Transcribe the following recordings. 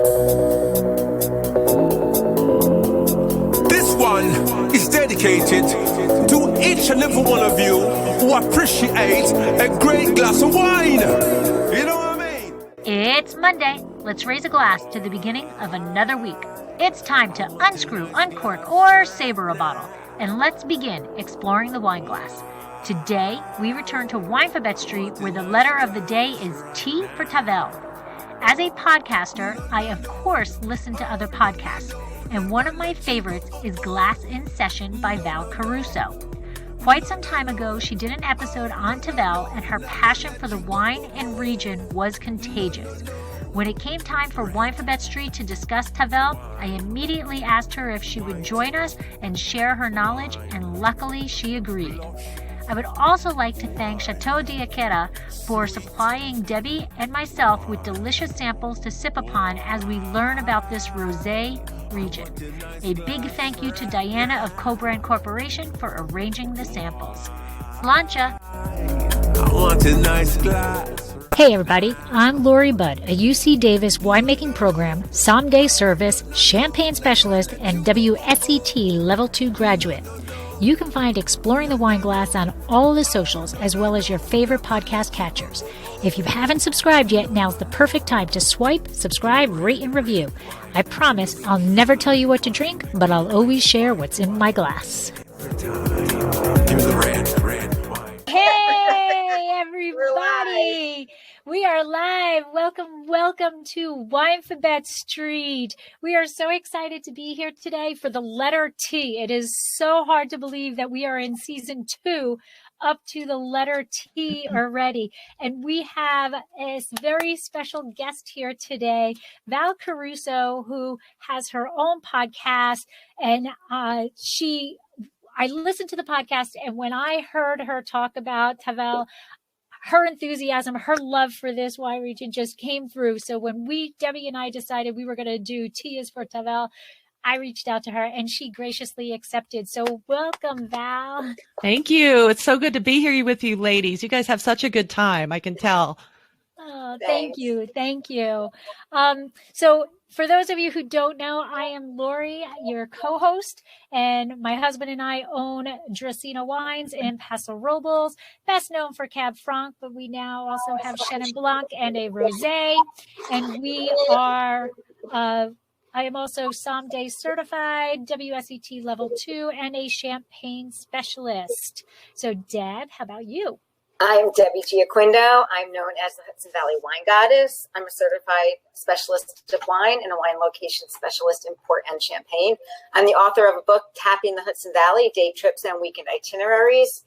This one is dedicated to each and every one of you who appreciate a great glass of wine. You know what I mean? It's Monday. Let's raise a glass to the beginning of another week. It's time to unscrew, uncork, or saber a bottle. And let's begin exploring the wine glass. Today, we return to Winephabet Street, where the letter of the day is T for Tavel. As a podcaster, I of course listen to other podcasts, and one of my favorites is Glass in Session by Val Caruso. Quite some time ago, she did an episode on Tavel, and her passion for the wine and region was contagious. When it came time for Winephabet Street to discuss Tavel, I immediately asked her if she would join us and share her knowledge, and luckily she agreed. I would also like to thank Chateau d'Aquera for supplying Debbie and myself with delicious samples to sip upon as we learn about this rosé region. A big thank you to Diana of Co-Brand Corporation for arranging the samples. Sláinte! I want a nice glass. Hey everybody, I'm Lori Budd, a UC Davis winemaking program, sommelier service, champagne specialist, and WSET Level 2 graduate. You can find Exploring the Wine Glass on all the socials, as well as your favorite podcast catchers. If you haven't subscribed yet, now's the perfect time to swipe, subscribe, rate, and review. I promise I'll never tell you what to drink, but I'll always share what's in my glass. Hey, everybody! We are live. Welcome to Winephabet Street. We are so excited to be here today for the letter T. It is so hard to believe that we are in season 2 up to the letter T already. And we have a very special guest here today, Val Caruso, who has her own podcast. And I listened to the podcast, and when I heard her talk about Tavel, her enthusiasm, her love for this wine region just came through. So when Debbie and I decided we were going to do T is for Tavel, I reached out to her and she graciously accepted. So welcome, Val. Thank you. It's so good to be here with you ladies. You guys have such a good time, I can tell. Oh, thank you. Thank you. So for those of you who don't know, I am Lori, your co-host, and my husband and I own Dracaena Wines in Paso Robles, best known for Cab Franc, but we now also have Chenin Blanc and a Rosé, and we are, I am also sommelier certified, WSET level 2, and a champagne specialist. So Deb, how about you? I'm Debbie Giaquindo. I'm known as the Hudson Valley Wine Goddess. I'm a certified specialist of wine and a wine location specialist in port and champagne. I'm the author of a book, Tapping the Hudson Valley, Day Trips and Weekend Itineraries,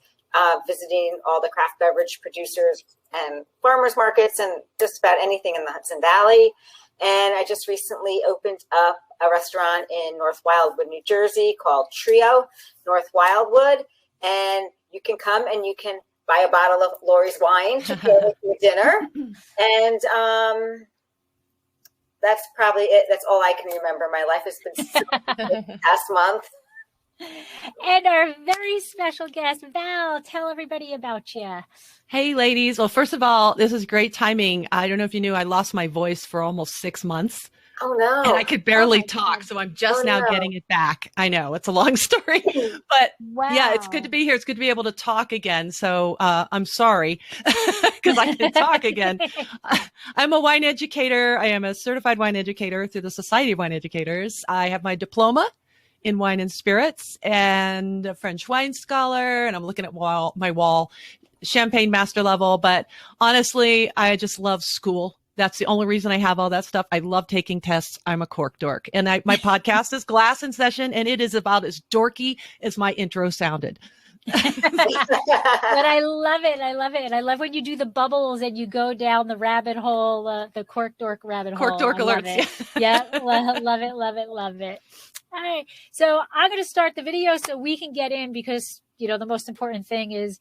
visiting all the craft beverage producers and farmers markets and just about anything in the Hudson Valley. And I just recently opened up a restaurant in North Wildwood, New Jersey called Trio, North Wildwood. And you can come and you can buy a bottle of Lori's wine to go with your dinner. And that's probably it. That's all I can remember. My life has been so past month. And our very special guest, Val, tell everybody about you. Hey, ladies. Well, first of all, this is great timing. I don't know if you knew I lost my voice for almost 6 months. Oh, no. And I could barely talk, so I'm just now getting it back. I know, it's a long story. But yeah, it's good to be here. It's good to be able to talk again. So I'm sorry because I can talk again. I'm a wine educator. I am a certified wine educator through the Society of Wine Educators. I have my diploma in wine and spirits and a French wine scholar. And I'm looking at my wall, champagne master level. But honestly, I just love school. That's the only reason I have all that stuff. I love taking tests. I'm a cork dork. And my podcast is Glass in Session, and it is about as dorky as my intro sounded. But I love it. I love it. And I love when you do the bubbles and you go down the rabbit hole, the cork dork rabbit hole. Cork dork alerts. Yeah. Love it. Love it. Love it. All right. So I'm going to start the video so we can get in because, the most important thing is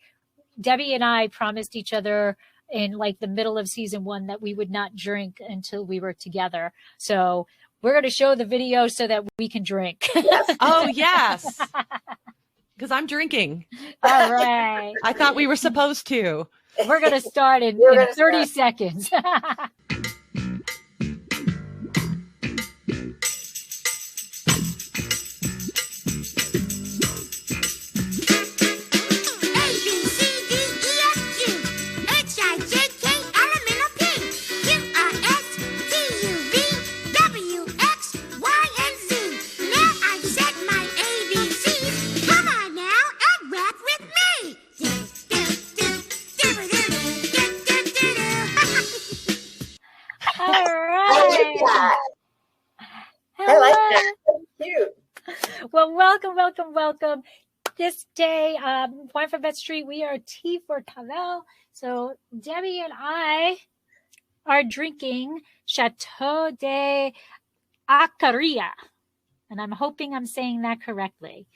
Debbie and I promised each other in like the middle of season 1 that we would not drink until we were together. So we're going to show the video so that we can drink. Yes. Oh, yes. Because I'm drinking. All right. I thought we were supposed to. We're going to start in 30 seconds. that. Hello. I like that. So cute. Well, welcome. This day, Winephabet Street, we are tea for Tavel. So Debbie and I are drinking Chateau de Acaria. And I'm hoping I'm saying that correctly.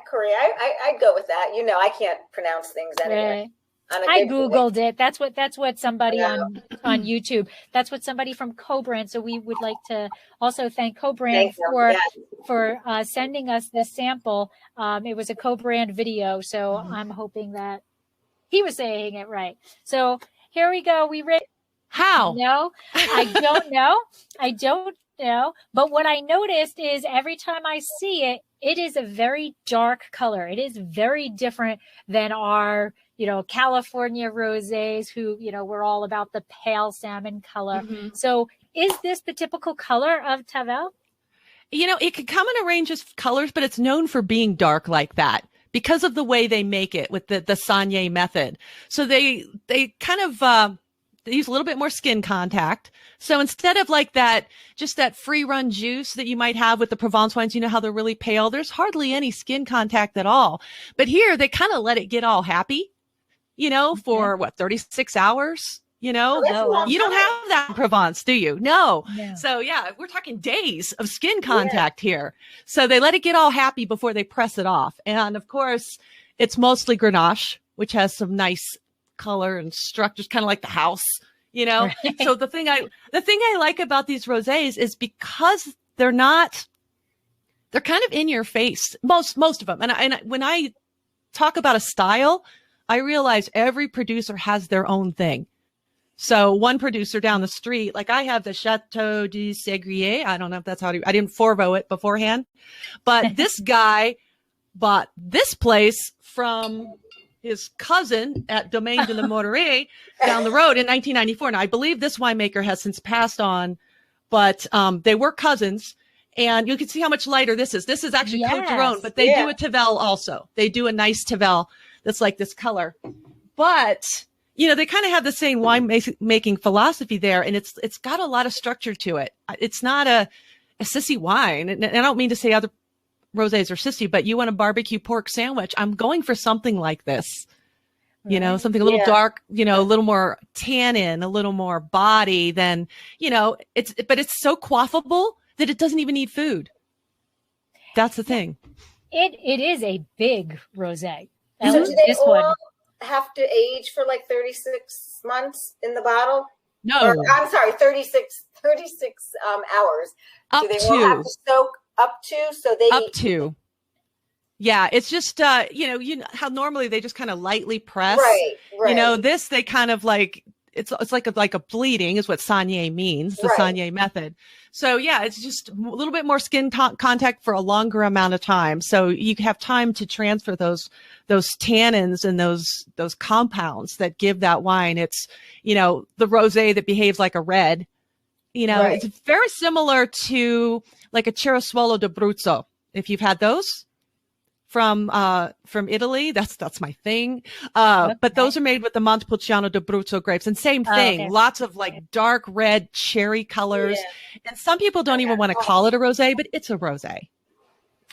Korea, I'd go with that. I can't pronounce things anyway. I Googled it. That's what somebody on YouTube, that's what somebody from Co-Brand. So we would like to also thank Co-Brand for sending us this sample. It was a Co-Brand video. So I'm hoping that he was saying it right. So here we go. How? No, I don't know. But what I noticed is every time I see it, it is a very dark color. It is very different than our, California rosés who, we're all about the pale salmon color. Mm-hmm. So is this the typical color of Tavel? It could come in a range of colors, but it's known for being dark like that because of the way they make it with the saignée method. So they kind of, they use a little bit more skin contact. So instead of like just that free run juice that you might have with the Provence wines, how they're really pale, there's hardly any skin contact at all. But here they kind of let it get all happy, for 36 hours, you don't have that in Provence, do you? No. So yeah, we're talking days of skin contact here. So they let it get all happy before they press it off. And of course it's mostly Grenache, which has some nice color and structures, kind of like the house, Right. So the thing I like about these rosés is because they're kind of in your face, most of them. And when I talk about a style, I realize every producer has their own thing. So one producer down the street, like I have the Chateau du Ségrier. I don't know if that's I didn't forvo it beforehand, but this guy bought this place from his cousin at Domaine de la Morée down the road in 1994. Now, I believe this winemaker has since passed on, but they were cousins. And you can see how much lighter this is. This is actually Côte d'Aron, but they do a Tavel also. They do a nice Tavel that's like this color. But, they kind of have the same wine making philosophy there, and it's got a lot of structure to it. It's not a sissy wine. And I don't mean to say other rosés are sissy, but you want a barbecue pork sandwich, I'm going for something like this. Something a little dark, a little more tannin, a little more body than, but it's so quaffable that it doesn't even need food. That's the thing. It is a big rosé. So do they all have to age for like 36 months in the bottle? No. I'm sorry, 36 hours. Up do they to. all have to soak up to? Yeah, it's just how normally they just kind of lightly press. Right. This they kind of like it's like a bleeding is what saignée means, the saignée method. So yeah, it's just a little bit more skin contact for a longer amount of time. So you have time to transfer those tannins and those compounds that give that wine. It's, the rosé that behaves like a red, It's very similar to like a Ceresuolo d'Abruzzo. If you've had those from Italy, that's my thing. But those are made with the Montepulciano d'Abruzzo grapes, and same thing. Lots of like dark red cherry colors. And some people don't even want to call it a rosé, but it's a rosé.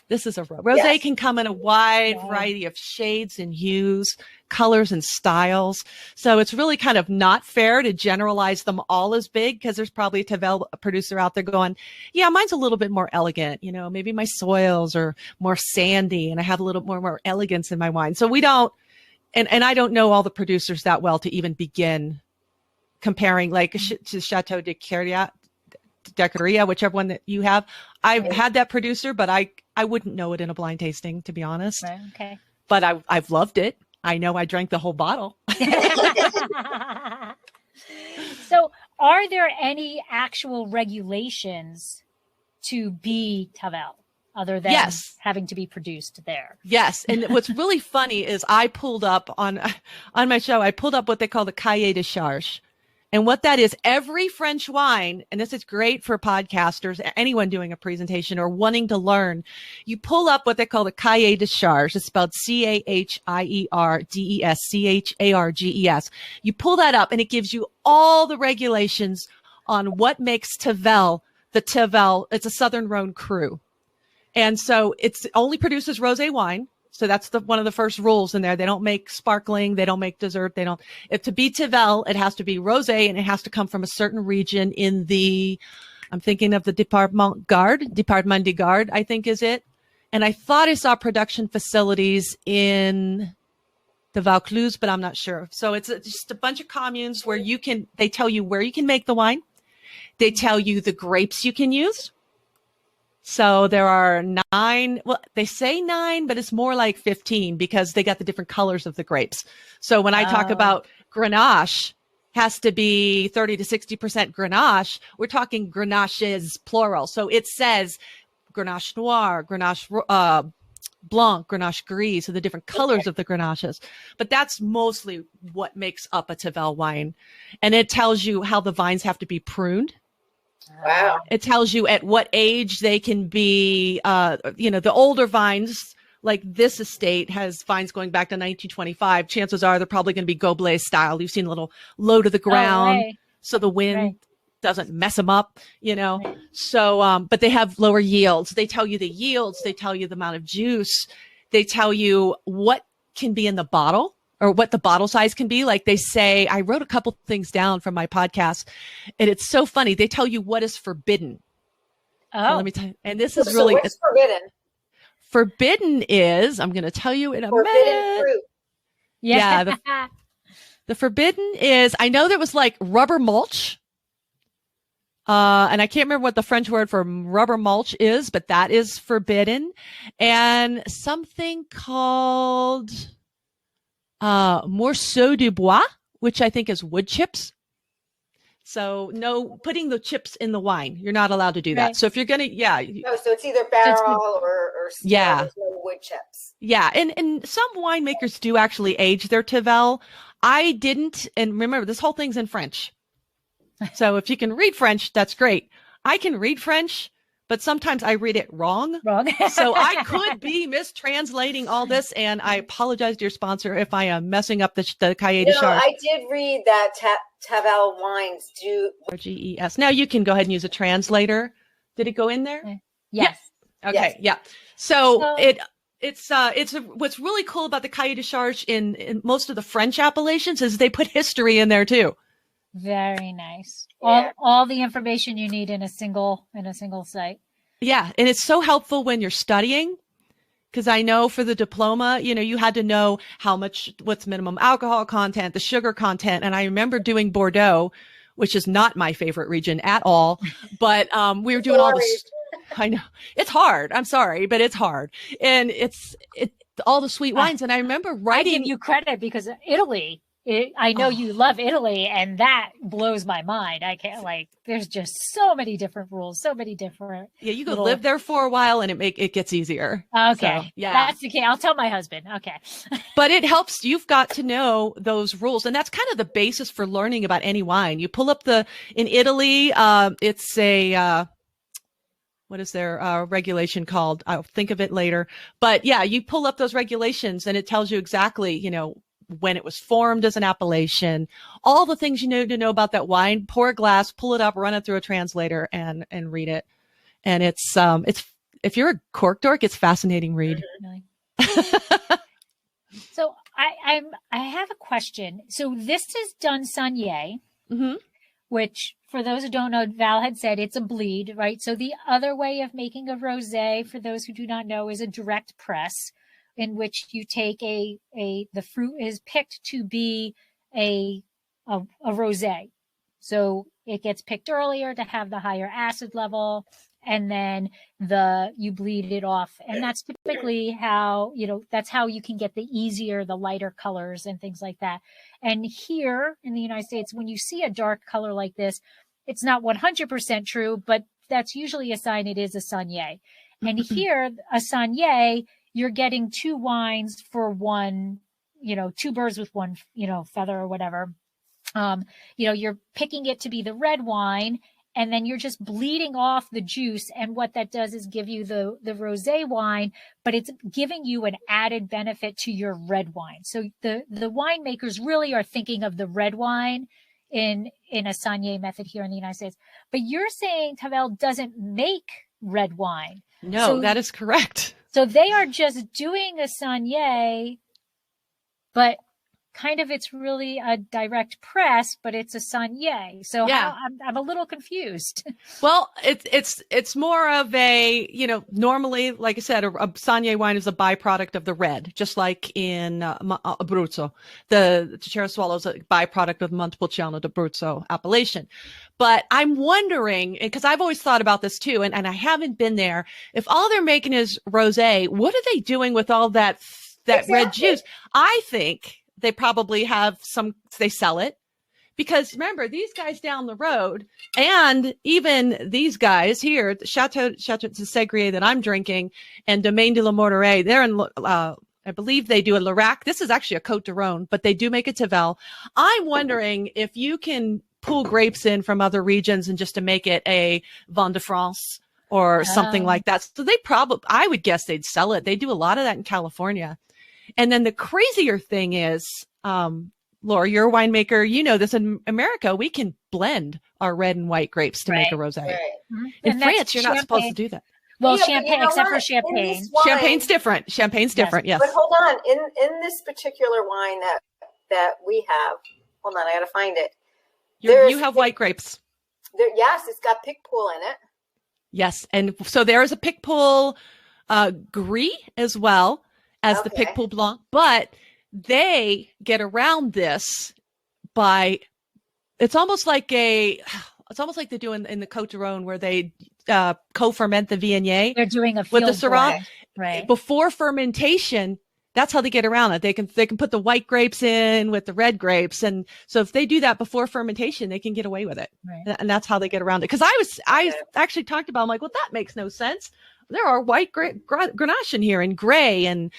This is a rosé can come in a wide variety of shades and hues, colors and styles. So it's really kind of not fair to generalize them all as big, because there's probably a Tavel producer out there going, yeah, mine's a little bit more elegant. Maybe my soils are more sandy and I have a little more elegance in my wine. So we don't, and I don't know all the producers that well to even begin comparing like to Chateau de Caria, whichever one that you have. I've had that producer, but I wouldn't know it in a blind tasting, to be honest. Right, okay. But I've loved it. I know I drank the whole bottle. So are there any actual regulations to be Tavel other than having to be produced there? Yes. And what's really funny is I pulled up on my show, I pulled up what they call the cahier de charge. And what that is, every French wine, and this is great for podcasters, anyone doing a presentation or wanting to learn, you pull up what they call the cahier de charge. It's spelled CAHIERDES, You pull that up and it gives you all the regulations on what makes Tavel the Tavel. It's a Southern Rhone cru. And so it's only produces rosé wine. So that's one of the first rules in there. They don't make sparkling. They don't make dessert. If to be Tavel, it has to be rosé, and it has to come from a certain region in I'm thinking of the Departement du Gard, I think is it. And I thought I saw production facilities in the Vaucluse, but I'm not sure. So it's just a bunch of communes where they tell you where you can make the wine. They tell you the grapes you can use. So there are 9, well, they say 9, but it's more like 15 because they got the different colors of the grapes. So when I talk about Grenache, has to be 30 to 60% Grenache, we're talking Grenaches plural. So it says Grenache Noir, Grenache Blanc, Grenache Gris, so the different colors of the Grenaches. But that's mostly what makes up a Tavel wine. And it tells you how the vines have to be pruned. Wow. It tells you at what age they can be, the older vines, like this estate has vines going back to 1925. Chances are they're probably going to be Goblet style. You've seen a little low to the ground, so the wind doesn't mess them up, Right. So, but they have lower yields. They tell you the yields. They tell you the amount of juice. They tell you what can be in the bottle, or what the bottle size can be. Like they say, I wrote a couple things down from my podcast, and it's so funny. They tell you what is forbidden. Oh, so let me tell you. And this is really what's forbidden. Forbidden is, I'm going to tell you in a minute. Fruit. Yeah. The forbidden is, I know there was like rubber mulch. And I can't remember what the French word for rubber mulch is, but that is forbidden. And something called morceau de bois, which I think is wood chips. So no, putting the chips in the wine. You're not allowed to do that. Right. So if you're going to, No, so it's either barrel or yeah. There's no wood chips. Yeah. And some winemakers do actually age their Tavel. I didn't. And remember, this whole thing's in French. So if you can read French, that's great. I can read French, but sometimes I read it wrong. So I could be mistranslating all this, and I apologize to your sponsor if I am messing up the Cahier de Charge. I did read that Tavel wines do GES. Now you can go ahead and use a translator. Did it go in there? Yes. Okay. Yes. Yeah. So it's what's really cool about the Cahier de Charge in most of the French appellations is they put history in there too. Very nice. Yeah. All the information you need in a single site. Yeah. And it's so helpful when you're studying, because I know for the diploma, you had to know what's minimum alcohol content, the sugar content. And I remember doing Bordeaux, which is not my favorite region at all, but we were doing all this. I know it's hard. I'm sorry, but it's hard. And it's all the sweet wines. And I remember writing. I give you credit because Italy, I know you love Italy, and that blows my mind. I can't there's just so many different rules, so many different. Yeah, you could live there for a while and it gets easier. Okay. So, yeah. That's okay. I'll tell my husband. Okay. But it helps. You've got to know those rules. And that's kind of the basis for learning about any wine. You pull up in Italy, it's a, what is their regulation called? I'll think of it later. But yeah, you pull up those regulations and it tells you exactly, when it was formed as an appellation, all the things you need to know about that wine. Pour a glass, pull it up, run it through a translator, and read it. And it's if you're a cork dork, it's a fascinating read. So I have a question. So this is done Saignée, which for those who don't know, Val had said it's a bleed, right? So the other way of making a rosé, for those who do not know, is a direct press, in which you take the fruit is picked to be a rosé. So it gets picked earlier to have the higher acid level, and then you bleed it off. And that's typically how, that's how you can get the lighter colors and things like that. And here in the United States, when you see a dark color like this, it's not 100% true, but that's usually a sign it is a Saignée. And here, a Saignée, you're getting two wines for one, two birds with one, feather or whatever. You're picking it to be the red wine, and then you're just bleeding off the juice. And what that does is give you the rosé wine, but it's giving you an added benefit to your red wine. So the winemakers really are thinking of the red wine in a Saignée method here in the United States. But you're saying Tavel doesn't make red wine. No, that is correct. So they are just doing a Saignée, but kind of it's really a direct press, but it's a Saignée. So yeah. I'm a little confused. Well, it's more of a, normally, like I said, a Saignée wine is a byproduct of the red, just like in Abruzzo. The Cereswallow is a byproduct of Montepulciano d'Abruzzo appellation. But I'm wondering, because I've always thought about this too, and I haven't been there, if all they're making is rosé, what are they doing with all that exactly. red juice? I think they probably have they sell it. Because remember, these guys down the road, and even these guys here, the Chateau de Ségrier that I'm drinking, and Domaine de la Morteray, they're in, I believe they do a Larac. This is actually a Côte de Rhône, but they do make a Tavel. I'm wondering if you can pull grapes in from other regions and just to make it a Vin de France or something like that. So they I would guess they'd sell it. They do a lot of that in California. And then the crazier thing is, Laura, you're a winemaker. You know this. In America, we can blend our red and white grapes to make a rosé. Right. Mm-hmm. In France, you're not supposed to do that. Well, champagne, except for champagne. Champagne's different. Champagne's different, yes. But hold on. In this particular wine that we have, hold on, I got to find it. You have white grapes. Yes, it's got Picpoul in it. Yes, and so there is a Picpoul Gris as well as the Picpoul Blanc, but they get around this by, it's almost like they do in the Côte de Rhône where they co-ferment the Viognier. They're doing a with the Syrah. Right. Before fermentation, that's how they get around it. They can put the white grapes in with the red grapes. And so if they do that before fermentation, they can get away with it. Right. And that's how they get around it. Cause I actually talked about, I'm like, well, that makes no sense. There are white Grenache in here and gray and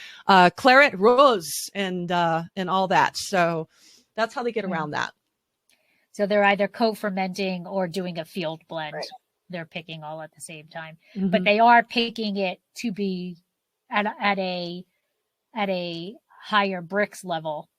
claret rose and all that. So that's how they get around that. So they're either co-fermenting or doing a field blend. Right. They're picking all at the same time, but they are picking it to be at a higher bricks level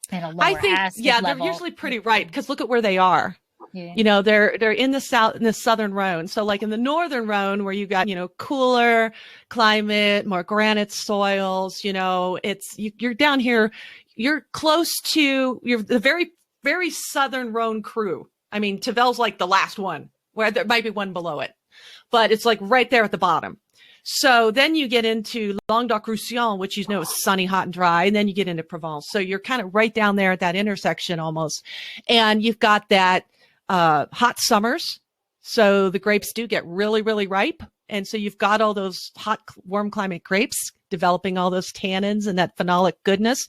and a lower acid level. They're usually pretty ripe because look at where they are. Yeah. They're in the southern Rhone. So like in the northern Rhone where you got, cooler climate, more granite soils, you're down here, you're close to the very, very southern Rhone cru. I mean, Tavel's like the last one where there might be one below it, but it's like right there at the bottom. So then you get into Languedoc-Roussillon, which is sunny, hot, and dry, and then you get into Provence. So you're kind of right down there at that intersection almost. And you've got that hot summers. So the grapes do get really, really ripe. And so you've got all those hot, warm climate grapes developing all those tannins and that phenolic goodness.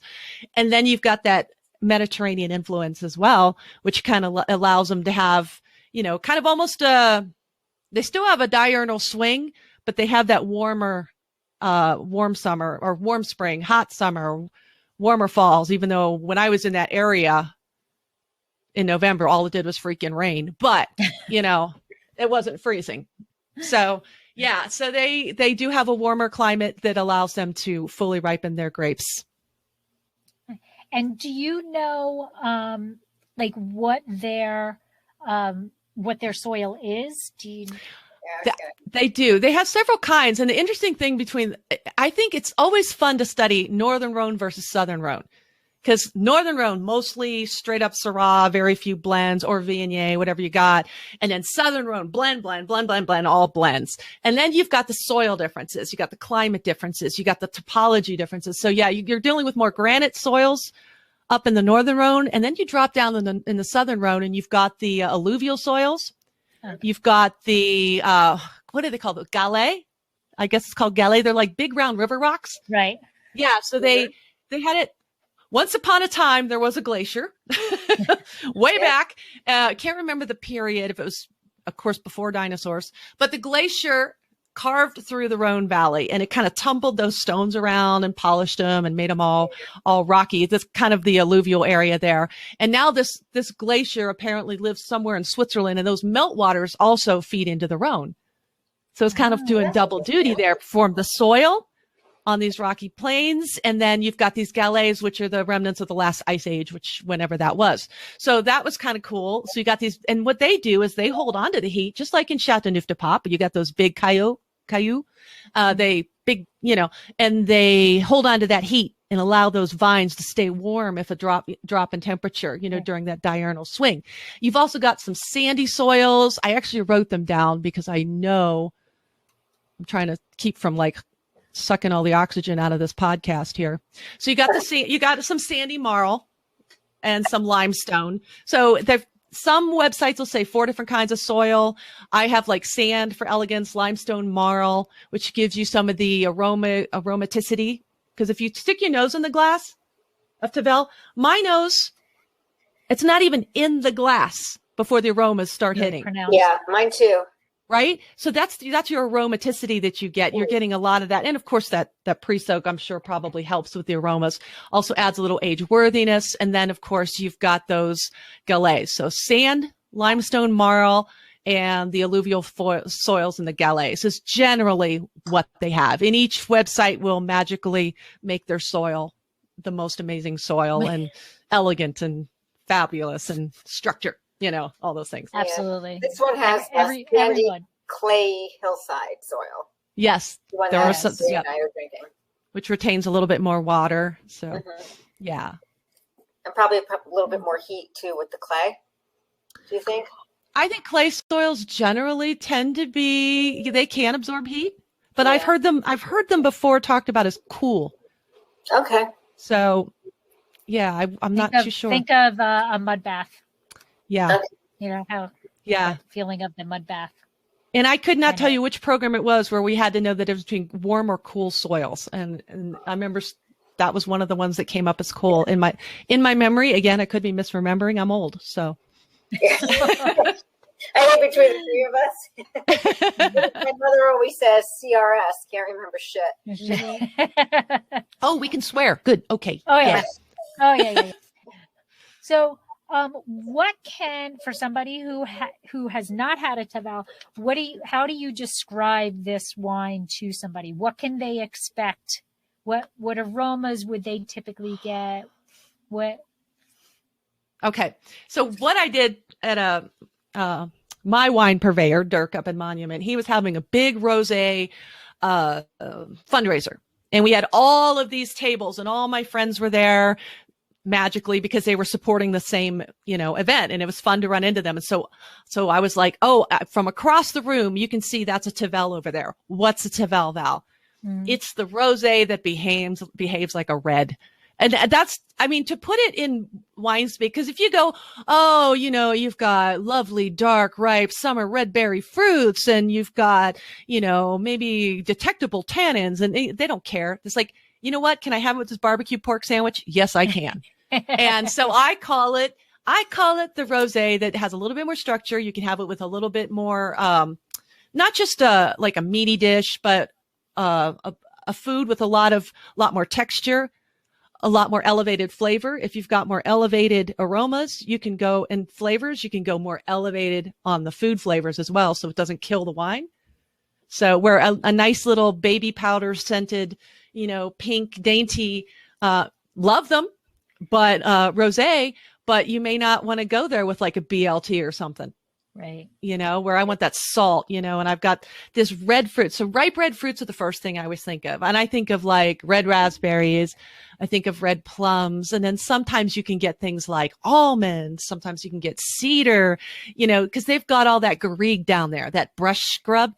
And then you've got that Mediterranean influence as well, which kind of allows them to have, kind of almost they still have a diurnal swing, but they have that warmer, warm summer or warm spring, hot summer, warmer falls, even though when I was in that area in November, all it did was freaking rain, but it wasn't freezing. So yeah, so they do have a warmer climate that allows them to fully ripen their grapes. And do you know, what their soil is? Do you? They do. They have several kinds. And the interesting thing I think it's always fun to study Northern Rhone versus Southern Rhone. Because Northern Rhone, mostly straight up Syrah, very few blends or Viognier, whatever you got. And then Southern Rhone, blend, all blends. And then you've got the soil differences. You got the climate differences. You got the topology differences. So yeah, you're dealing with more granite soils up in the Northern Rhone. And then you drop down in the Southern Rhone and you've got the alluvial soils. Okay. You've got the, what do they call it? Galets? I guess it's called galets. They're like big round river rocks. Right. Yeah. So they had it. Once upon a time, there was a glacier way back. Can't remember the period, if it was, of course, before dinosaurs, but the glacier carved through the Rhone Valley and it kind of tumbled those stones around and polished them and made them all rocky. That's kind of the alluvial area there. And now this glacier apparently lives somewhere in Switzerland and those meltwaters also feed into the Rhone. So it's kind of doing double duty there, form the soil on these rocky plains. And then you've got these galets, which are the remnants of the last ice age, which whenever that was. So that was kind of cool. So you got these, and what they do is they hold on to the heat, just like in Chateauneuf-du-Pape, but you got those big cailloux, they big, and they hold on to that heat and allow those vines to stay warm if a drop in temperature, during that diurnal swing. You've also got some sandy soils. I actually wrote them down because I know I'm trying to keep from like sucking all the oxygen out of this podcast here. So you got some sandy marl and some limestone. So some websites will say 4 different kinds of soil. I have like sand for elegance, limestone, marl, which gives you some of the aromaticity. Because if you stick your nose in the glass of Tavel, my nose, it's not even in the glass before the aromas start hitting. Yeah, mine too. Right? So that's your aromaticity that you get. You're getting a lot of that. And of course, that pre-soak, I'm sure, probably helps with the aromas. Also adds a little age worthiness. And then, of course, you've got those galets. So sand, limestone, marl, and the alluvial soils in the galets is generally what they have. And each website will magically make their soil the most amazing soil and elegant and fabulous and structure, all those things. Absolutely. This one has everyone. Clay hillside soil. Yes. There are some, I are drinking. Which retains a little bit more water. So, yeah. And probably a little bit more heat too with the clay. Do you think? I think clay soils generally tend to they can absorb heat, but I've heard them before talked about as cool. Okay. So, yeah, I'm not too sure. Think of a mud bath. Yeah. How. Yeah. Feeling of the mud bath. And I could not tell you which program it was where we had to know the difference between warm or cool soils. And I remember that was one of the ones that came up as cool in my memory. Again, I could be misremembering. I'm old, so. I think between the three of us, my mother always says CRS, can't remember shit. Oh, we can swear. Good. Okay. Oh, yeah. Oh, yeah. So, what for somebody who has not had a Tavel, how do you describe this wine to somebody? What can they expect? What aromas would they typically get? Okay. So what I did at my wine purveyor, Dirk, up in Monument, he was having a big rosé fundraiser. And we had all of these tables and all my friends were there magically because they were supporting the same, event. And it was fun to run into them. And so I was like, from across the room, you can see that's a Tavel over there. What's a Tavel, Val? It's the rosé that behaves like a red. And that's, to put it in wine speak, because if you go, you've got lovely, dark, ripe summer red berry fruits and you've got, maybe detectable tannins and they don't care. It's like, you know what? Can I have it with this barbecue pork sandwich? Yes, I can. And so I call it the rosé that has a little bit more structure. You can have it with a little bit more, not just like a meaty dish, but a food with a lot more texture, a lot more elevated flavor. If you've got more elevated aromas, you can go and flavors, you can go more elevated on the food flavors as well. So it doesn't kill the wine. So where a nice little baby powder scented, pink dainty, love them, but rosé, but you may not want to go there with like a BLT or something. Right. Where I want that salt, and I've got this red fruit. So ripe red fruits are the first thing I always think of. And I think of like red raspberries. I think of red plums. And then sometimes you can get things like almonds. Sometimes you can get cedar, because they've got all that garrigue down there, that brush scrub,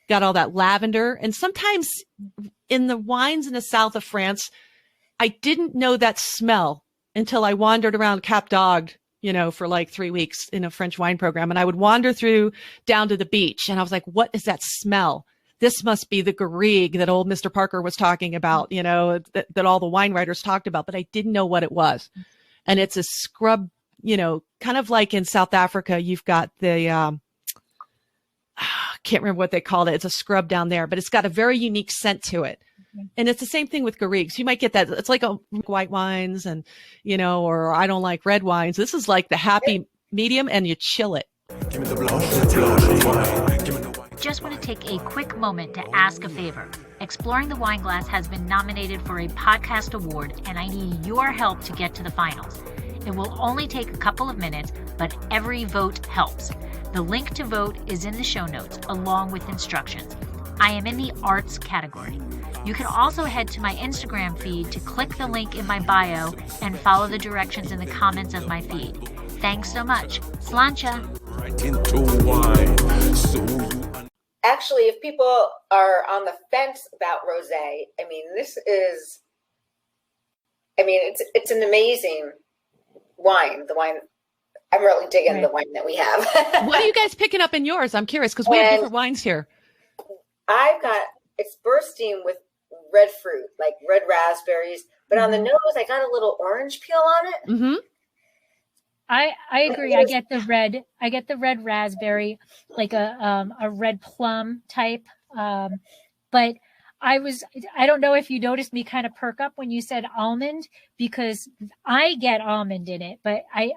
got all that lavender. And sometimes in the wines in the south of France, I didn't know that smell until I wandered around Cap d'Agde, for like 3 weeks in a French wine program. And I would wander down to the beach and I was like, what is that smell? This must be the garrigue that old Mr. Parker was talking about, that all the wine writers talked about, but I didn't know what it was. And it's a scrub, kind of like in South Africa, you've got the, I can't remember what they called it. It's a scrub down there, but it's got a very unique scent to it. And it's the same thing with garrigues. You might get that. It's like white wines and, or I don't like red wines. This is like the happy medium and you chill it. Just want to take a quick moment to ask a favor. Exploring the Wine Glass has been nominated for a podcast award, and I need your help to get to the finals. It will only take a couple of minutes, but every vote helps. The link to vote is in the show notes, along with instructions. I am in the arts category. You can also head to my Instagram feed to click the link in my bio and follow the directions in the comments of my feed. Thanks so much. Slancha. Right into wine. Actually, if people are on the fence about rosé, it's an amazing wine. The wine, I'm really digging the wine that we have. What are you guys picking up in yours? I'm curious because we have different wines here. It's bursting with red fruit, like red raspberries, but on the nose, I got a little orange peel on it. Mm-hmm. I agree. I get the red raspberry, like a red plum type. But I don't know if you noticed me kind of perk up when you said almond, because I get almond in it, but I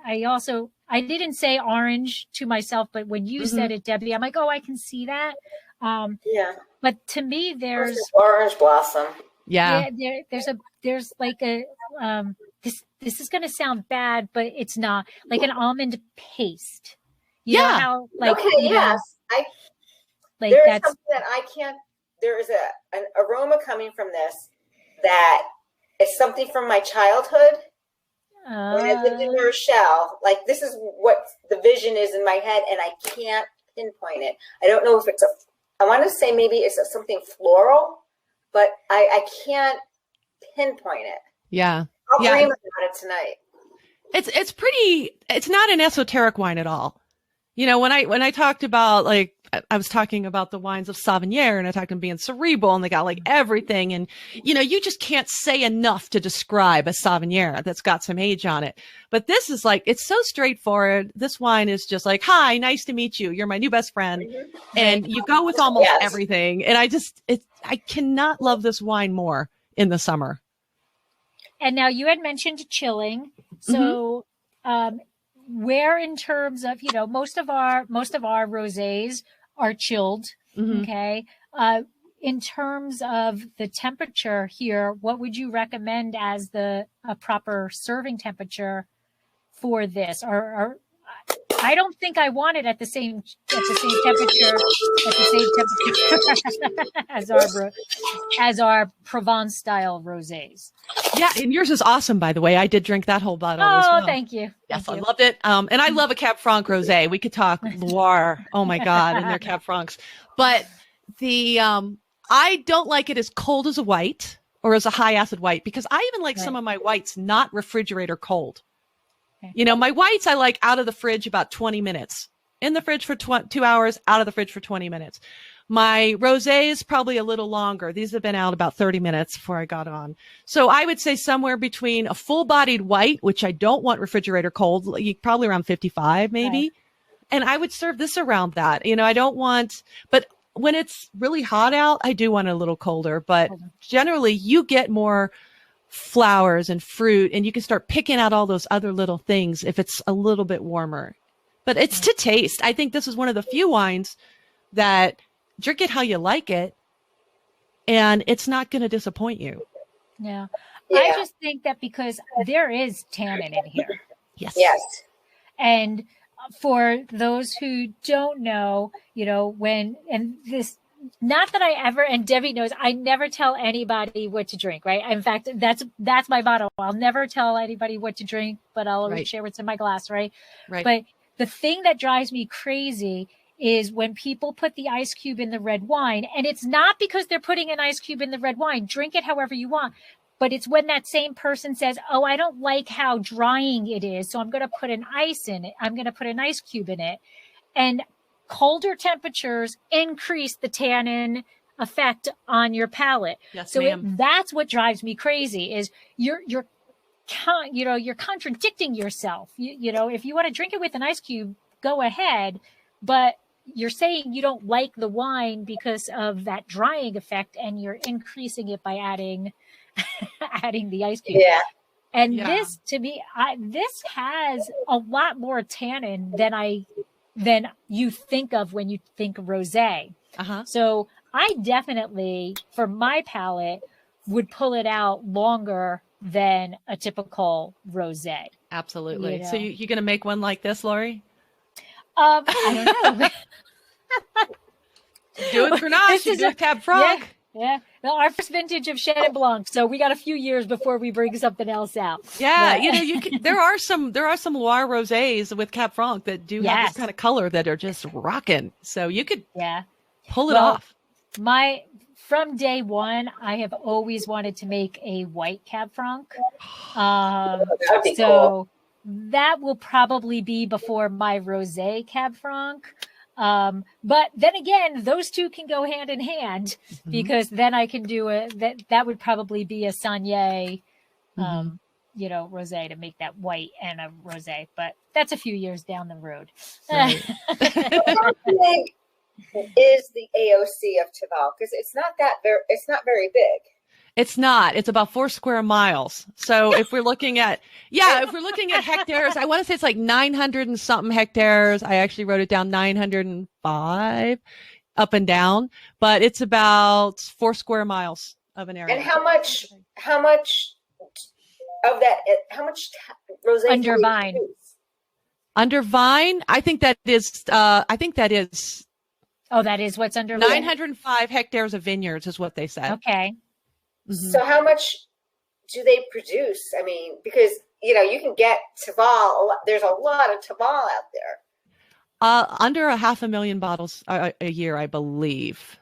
didn't say orange to myself, but when you said it, Debbie, I'm like, oh, I can see that. Yeah. But to me, there's orange blossom. Yeah. There's like a, this is going to sound bad, but it's not, like an almond paste. You know how, like, okay, yes. Like there is that's something that I can't, there is an aroma coming from this that is something from my childhood. When I lived in New Rochelle, like this is what the vision is in my head, and I can't pinpoint it. I don't know if it's I want to say maybe it's something floral, but I can't pinpoint it. Yeah. I'll dream about it tonight. It's not an esoteric wine at all. You know, when I talked about, like, I was talking about the wines of Sauvignon, and I talked about being cerebral, and they got like everything. And, you know, you just can't say enough to describe a Sauvignon that's got some age on it. But this is like, it's so straightforward. This wine is just like, hi, nice to meet you. You're my new best friend. And you go with almost everything. And I cannot love this wine more in the summer. And now you had mentioned chilling. So, where in terms of, you know, most of our rosés are chilled. Okay. In terms of the temperature here, what would you recommend as a proper serving temperature for this? Or I don't think I want it at the same temperature as our Provence style rosés. Yeah, and yours is awesome, by the way. I did drink that whole bottle as well. Thank you. Yes, I loved it. And I love a Cab Franc rosé. We could talk Loire. Oh my God, and their Cab Francs. But I don't like it as cold as a white or as a high acid white, because I even like some of my whites not refrigerator cold. Okay. You know, my whites I like out of the fridge about 20 minutes. In the fridge for 2 hours, out of the fridge for 20 minutes. My rosés probably a little longer. These have been out about 30 minutes before I got on. So I would say somewhere between a full-bodied white, which I don't want refrigerator cold, probably around 55 maybe. Right. And I would serve this around that. You know, I don't want, but when it's really hot out, I do want it a little colder. But generally, you get more flowers and fruit, and you can start picking out all those other little things if it's a little bit warmer. But it's to taste. I think this is one of the few wines that drink it how you like it, and it's not going to disappoint you. Yeah. I just think that because there is tannin in here. Yes. And for those who don't know, you know, not that I ever, and Debbie knows, I never tell anybody what to drink, right? In fact, that's my motto. I'll never tell anybody what to drink, but I'll always share what's in my glass, right? But the thing that drives me crazy is when people put the ice cube in the red wine, and it's not because they're putting an ice cube in the red wine. Drink it however you want. But it's when that same person says, oh, I don't like how drying it is, so I'm going to put an ice in it. I'm going to put an ice cube in it. And colder temperatures increase the tannin effect on your palate. Yes, so ma'am. That's what drives me crazy is you're contradicting yourself. You know, if you want to drink it with an ice cube, go ahead. But you're saying you don't like the wine because of that drying effect, and you're increasing it by adding the ice cube. Yeah. And this, to me, this has a lot more tannin than you think of when you think rosé. So I definitely, for my palate, would pull it out longer than a typical rosé. Absolutely. You know? So you're going to make one like this, Lori? I don't know. Do it Grenache. You do it Cab Franc. Yeah. Well, our first vintage of Chenin Blanc, so we got a few years before we bring something else out. Yeah, But, you know, there are some Loire rosés with Cab Franc that do have this kind of color that are just rocking. So you could pull it off. From day one, I have always wanted to make a white Cab Franc. That'd be so cool. that will probably be before my rosé Cab Franc. But then again, those two can go hand in hand because then I can do that would probably be a Saignée, rosé to make that white and a rosé, but that's a few years down the road. Right. How big is the AOC of Tavel? Because it's not very big. It's not. It's about 4 square miles. So if we're looking at, hectares, I want to say it's like 900 and something hectares. I actually wrote it down 905 up and down, but it's about 4 square miles of an area. And how much of that? How much rosé Under do you vine? produce? Under vine, I think that is. Oh, that is what's under vine? 905 hectares of vineyards is what they said. Okay. So how much do they produce? I mean, because you can get Tavel. There's a lot of Tavel out there. Under 500,000 bottles a year, I believe.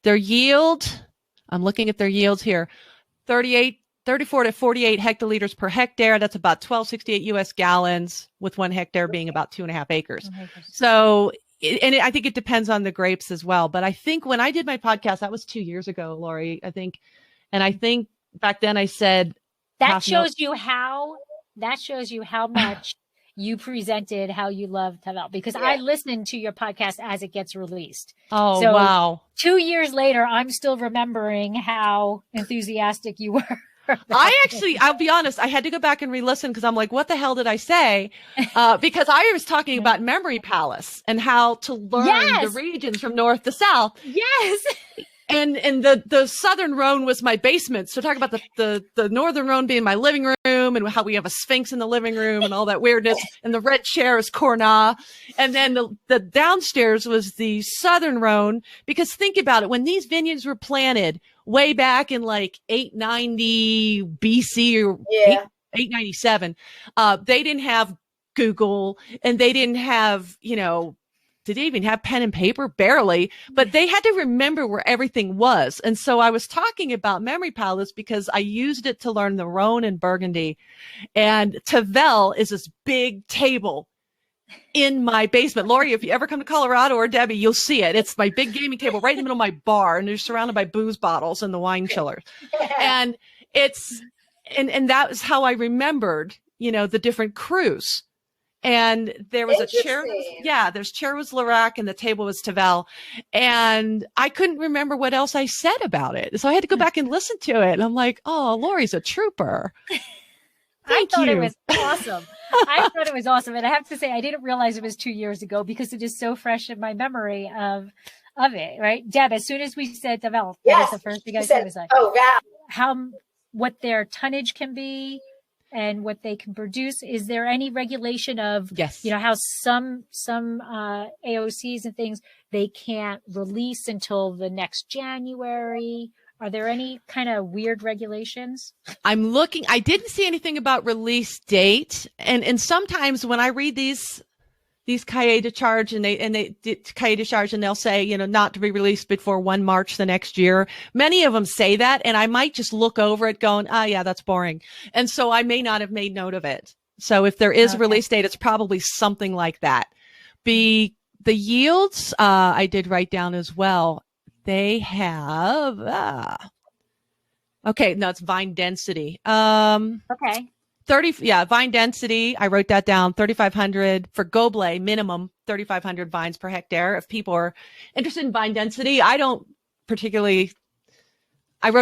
Their yield, I'm looking at their yields here, 34 to 48 hectoliters per hectare. That's about 1268 US gallons, with 1 hectare being about 2.5 acres. So, I think it depends on the grapes as well. But I think when I did my podcast, that was 2 years ago, Lori, I think back then I said that shows you how much you presented how you love Tavel, because I listened to your podcast as it gets released. Oh, so wow. 2 years later, I'm still remembering how enthusiastic you were. I'll be honest, I had to go back and re-listen because I'm like, what the hell did I say? Because I was talking about Memory Palace and how to learn the regions from north to south. Yes. And the southern Rhone was my basement. So talk about the northern Rhone being my living room and how we have a sphinx in the living room and all that weirdness. And the red chair is Cornat. And then the downstairs was the southern Rhone, because think about it. When these vineyards were planted way back in like 890 BC or 897, they didn't have Google, and they didn't have, did they even have pen and paper? Barely, but they had to remember where everything was. And so I was talking about Memory Palace because I used it to learn the Rhone and Burgundy. And Tavel is this big table in my basement. Lori, if you ever come to Colorado, or Debbie, you'll see it. It's my big gaming table right in the middle of my bar, and you're surrounded by booze bottles and the wine chillers. And and that was how I remembered, the different crews. And there was a chair. There's chair was Larac and the table was Tavel. And I couldn't remember what else I said about it. So I had to go back and listen to it. And I'm like, oh, Lori's a trooper. I thought it was awesome. I thought it was awesome. And I have to say, I didn't realize it was 2 years ago because it is so fresh in my memory of it, right? Deb, as soon as we said Tavel, that was the first thing I said. Was like, oh, Val. What their tonnage can be and what they can produce. Is there any regulation of, how some AOCs and things, they can't release until the next January? Are there any kind of weird regulations? I'm looking. I didn't see anything about release date. And sometimes when I read these cahiers de charge and cahiers de charge, and they'll say, not to be released before 1 March the next year. Many of them say that, and I might just look over it going, that's boring. And so I may not have made note of it. So if there is a release date, it's probably something like that. The yields, I did write down as well. They have, it's vine density. Vine density. I wrote that down. 3,500 for Goblet, minimum 3,500 vines per hectare. If people are interested in vine density, I wrote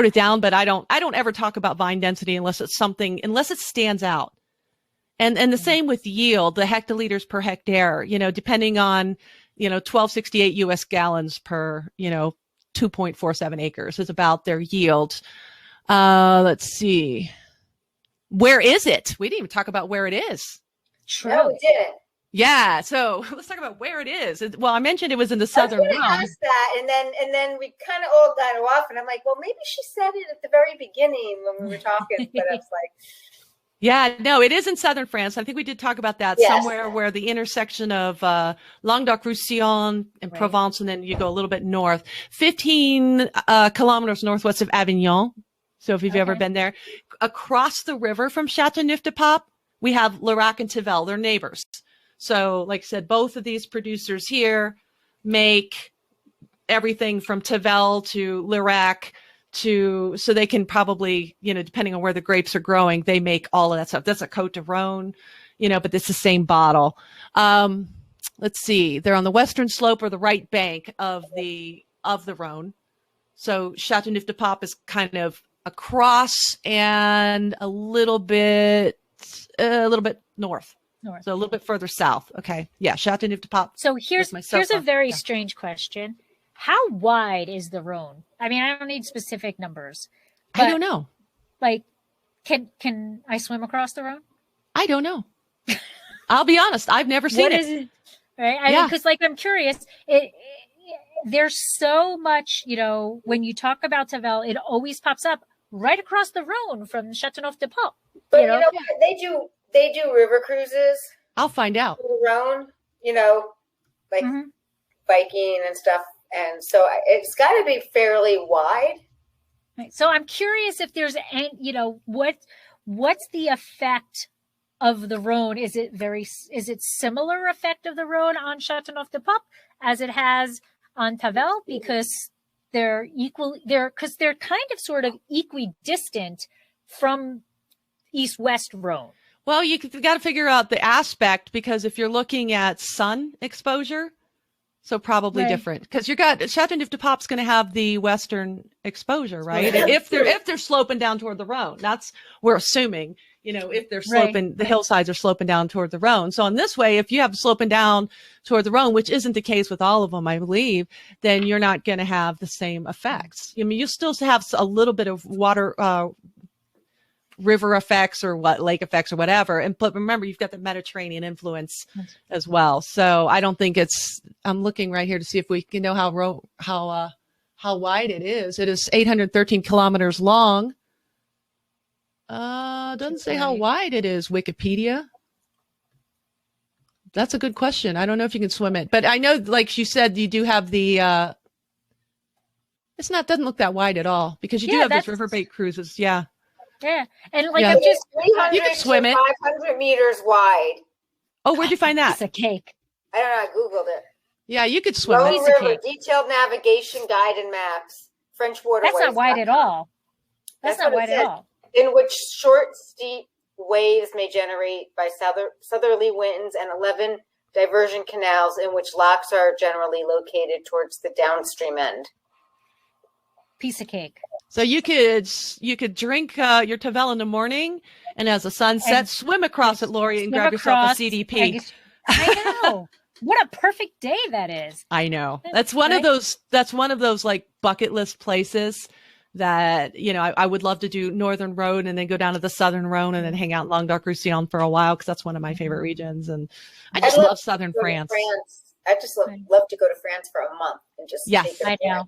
it down, but I don't ever talk about vine density unless it stands out. And the same with yield, the hectoliters per hectare, depending on, 1268 US gallons per, 2.47 acres is about their yield. Let's see. Where is it? We didn't even talk about where it is. True. No, we didn't. Yeah, so let's talk about where it is. Well, I mentioned it was in the southern Rhone. Rhone. That, and then we kind of all got off, and I'm like, well, maybe she said it at the very beginning when we were talking, but I was like, yeah, no, it is in southern France. I think we did talk about that, yes. somewhere where the intersection of Languedoc-Roussillon and Right. Provence, and then you go a little bit north, 15 kilometers northwest of Avignon. So if you've ever been there, across the river from Châteauneuf-du-Pape, we have Lirac and Tavel. They're neighbors. So like I said, both of these producers here make everything from Tavel to Lirac so they can probably, depending on where the grapes are growing, they make all of that stuff. That's a Côte de Rhone, but it's the same bottle. Let's see. They're on the western slope or the right bank of the Rhone. So Châteauneuf-du-Pape is kind of across and a little bit north. So a little bit further south. Okay. Yeah. Châteauneuf-du-Pape. So here's a very strange question. How wide is the Rhone? I mean, I don't need specific numbers. I don't know. Like, can I swim across the Rhone? I don't know. I'll be honest. I've never seen it. What is it? Right. I mean, because I'm curious. There's so much, when you talk about Tavel, it always pops up right across the Rhone from Châteauneuf-du-Pape. But they do river cruises. I'll find out. The Rhone, like biking and stuff, and so it's got to be fairly wide. Right. So I'm curious if there's any, what's the effect of the Rhone? Is it similar effect of the Rhone on Châteauneuf-du-Pape as it has on Tavel? Because they're kind of sort of equidistant from east-west Rhone. Well, you've got to figure out the aspect, because if you're looking at sun exposure, so probably different, because you got Châteauneuf-du-Pape's going to have the western exposure, right? Yeah. If they're sloping down toward the Rhone, that's, we're assuming, if they're sloping, the hillsides are sloping down toward the Rhone. So in this way, if you have sloping down toward the Rhone, which isn't the case with all of them, I believe, then you're not going to have the same effects. I mean, you still have a little bit of water, river effects or lake effects or whatever. But remember, you've got the Mediterranean influence as well. So I don't think I'm looking right here to see if we can know how wide it is. It is 813 kilometers long. Doesn't say how wide it is, Wikipedia. That's a good question. I don't know if you can swim it, but I know, like you said, you do have the, doesn't look that wide at all, because you do have those riverboat cruises. Yeah. Yeah. And I'm just 300 you can swim it. 500 meters wide. Oh, where'd you find that? It's a cake. I don't know. I Googled it. Yeah, you could swim Rhone it. River, detailed navigation guide and maps. French waterways. That's not wide at all. That's not wide at all. In which short, steep waves may generate by southerly winds, and 11 diversion canals in which locks are generally located towards the downstream end. Piece of cake. So you could drink your Tavel in the morning, and as the sun sets, swim across it, Lori, and grab yourself a CDP. I know. What a perfect day that is. I know. That's one of those like bucket list places that, I would love to do Northern Rhone and then go down to the Southern Rhone and then hang out in Languedoc-Roussillon for a while, because that's one of my favorite regions. And I just love Southern France. I just love to go to France for a month and just take it. I know.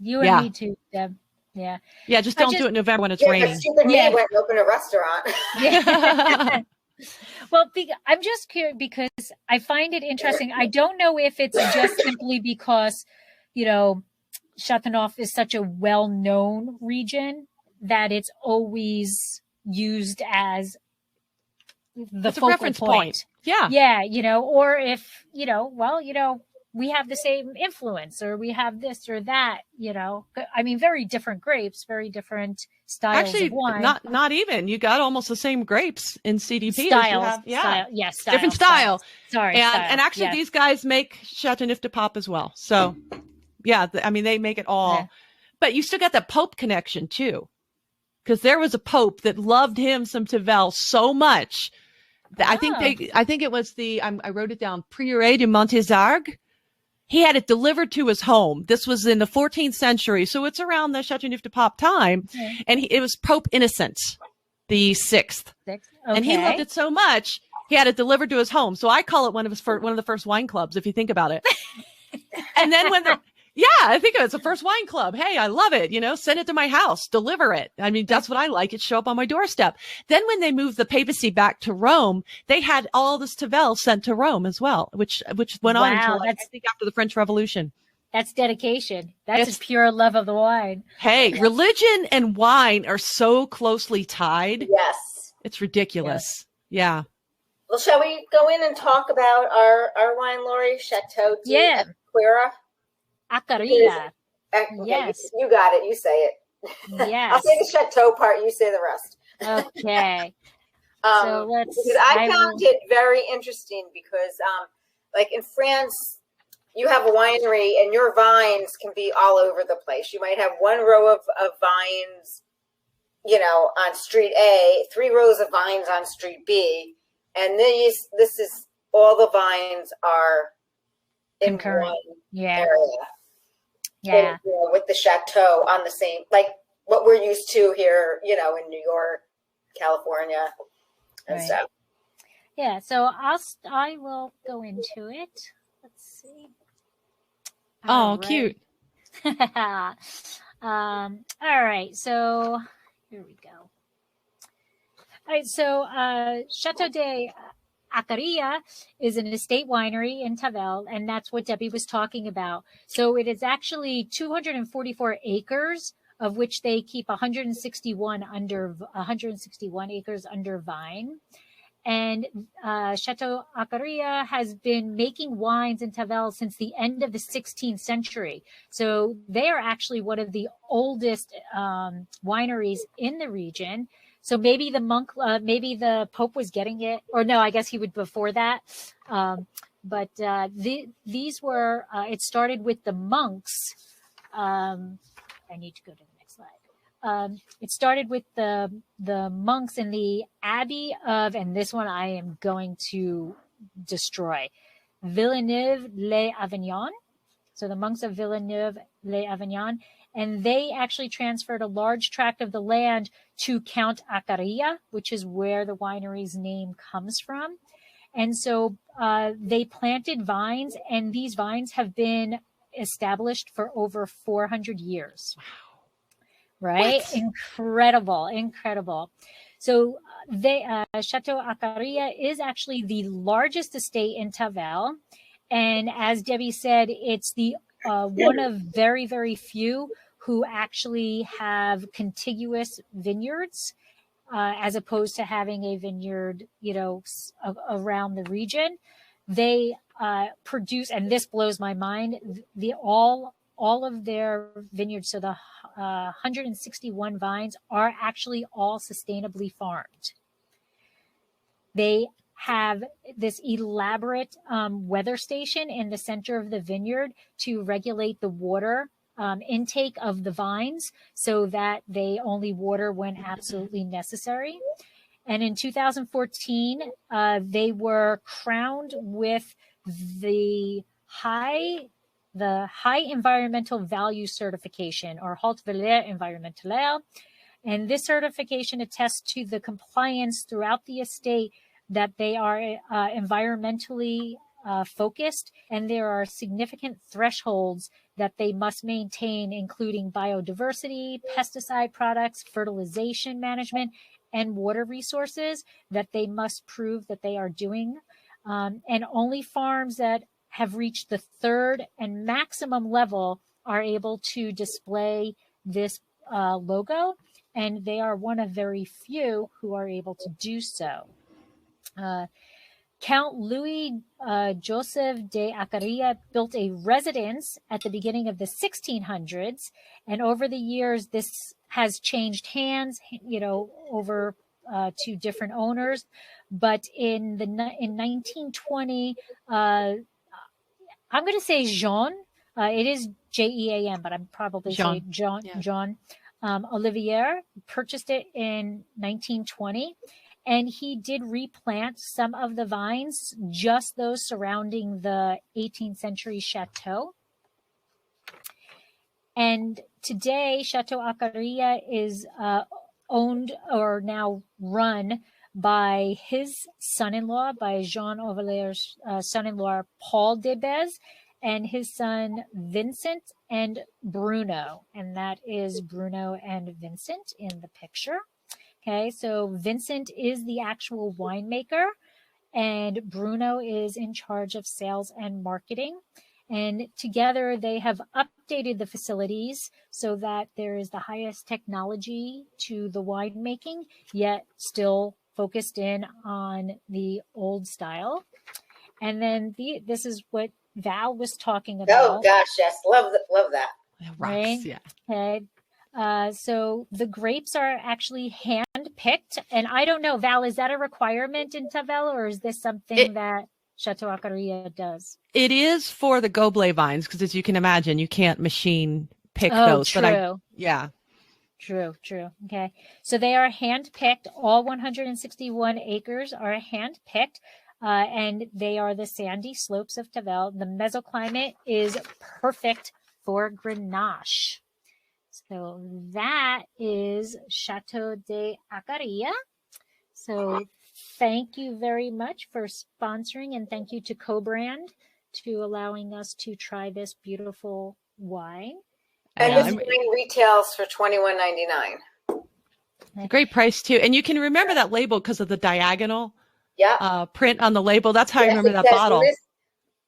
You and me too, Deb. Yeah. Yeah, just don't do it in November when it's raining. Stupid me went and opened a restaurant. Yeah. Well, I'm just curious because I find it interesting. I don't know if it's just simply because, Châteauneuf is such a well-known region that it's always used as the focal reference point. Yeah. Yeah, or if, we have the same influence, or we have this or that, I mean, very different grapes, very different styles of wine. Not even. You got almost the same grapes in CDP. Style. Different style. Sorry. And actually, these guys make Châteauneuf-du-Pape as well. So, they make it all. Yeah. But you still got that Pope connection too, because there was a Pope that loved him some Tavel so much that I think it was I wrote it down, Prieuré de Montésargues. he had it delivered to his home. This was in the 14th century, so it's around the Chateauneuf de Pape time. Okay. And it was Pope Innocent the Sixth, okay. And he loved it so much he had it delivered to his home. So I call it one of the first wine clubs, if you think about it. And then I think it's the first wine club. Hey, I love it. Send it to my house, deliver it. I mean, that's what I like. It show up on my doorstep. Then when they moved the papacy back to Rome, they had all this Tavel sent to Rome as well, which went on until I think after the French Revolution. That's dedication. That's a pure love of the wine. Hey, religion and wine are so closely tied. Yes. It's ridiculous. Yeah. Well, shall we go in and talk about our wine, Lori? Chateau d'Aquira? Acaria. Yes. You got it. You say it. Yes. I'll say the chateau part. You say the rest. Okay. So let's. I found it very interesting because, like in France, you have a winery and your vines can be all over the place. You might have one row of vines, on street A, 3 rows of vines on street B, and this is all the vines are in one area. Yeah. And, with the chateau on the same, like what we're used to here, in New York, California, and stuff. Yeah. So I will go into it. Let's see. Oh, cute. All right. So here we go. All right. So Chateau d'Aquira is an estate winery in Tavel, and that's what Debbie was talking about. So it is actually 244 acres, of which they keep 161 acres under vine. And Chateau d'Aquira has been making wines in Tavel since the end of the 16th century. So they are actually one of the oldest wineries in the region. So maybe maybe the Pope was getting it, or no, I guess he would before that. But these were, it started with the monks. I need to go to the next slide. It started with the monks in the Abbey of, and this one I am going to destroy, Villeneuve-les-Avignon. So the monks of Villeneuve-les-Avignon. And they actually transferred a large tract of the land to Count Acaria, which is where the winery's name comes from. And so they planted vines, and these vines have been established for over 400 years. Wow. Right? What? Incredible. So Chateau d'Aquira is actually the largest estate in Tavel. And as Debbie said, it's the one of very, very few who actually have contiguous vineyards, as opposed to having a vineyard, around the region. They produce, and this blows my mind, all of their vineyards, so the 161 vines are actually all sustainably farmed. They have this elaborate weather station in the center of the vineyard to regulate the water intake of the vines so that they only water when absolutely necessary. And in 2014, they were crowned with the high environmental value certification, or Haute Valeur Environnementale. And this certification attests to the compliance throughout the estate that they are environmentally focused, and there are significant thresholds that they must maintain, including biodiversity, pesticide products, fertilization management, and water resources that they must prove that they are doing. And only farms that have reached the third and maximum level are able to display this logo, and they are one of very few who are able to do so. Count Louis Joseph d'Aquira built a residence at the beginning of the 1600s, and over the years this has changed hands, over to different owners. But in 1920, I'm going to say Jean. It is Jean, but I'm probably saying John. Yeah. John Olivier purchased it in 1920. And he did replant some of the vines, just those surrounding the 18th century chateau. And today, Chateau Acaria is owned or now run by his son-in-law, by Jean Auvalaire's son-in-law, Paul de Bez, and his son, Vincent and Bruno. And that is Bruno and Vincent in the picture. Okay, so Vincent is the actual winemaker, and Bruno is in charge of sales and marketing. And together they have updated the facilities so that there is the highest technology to the winemaking, yet still focused in on the old style. And then this is what Val was talking about. Oh gosh, yes, love that. Right? Yeah. Okay. So the grapes are actually hand-picked. And I don't know, Val, is that a requirement in Tavel, or is this something that Chateau Acaria does? It is for the Goblet vines, because as you can imagine, you can't machine pick those. True. But True. Okay. So they are hand-picked. All 161 acres are hand-picked. And they are the sandy slopes of Tavel. The mesoclimate is perfect for Grenache. So that is Chateau de Acaria. So thank you very much for sponsoring, and thank you to Co-Brand to allowing us to try this beautiful wine. And this wine retails for $21.99. Great price too. And you can remember that label because of the diagonal print on the label. That's how I remember that bottle.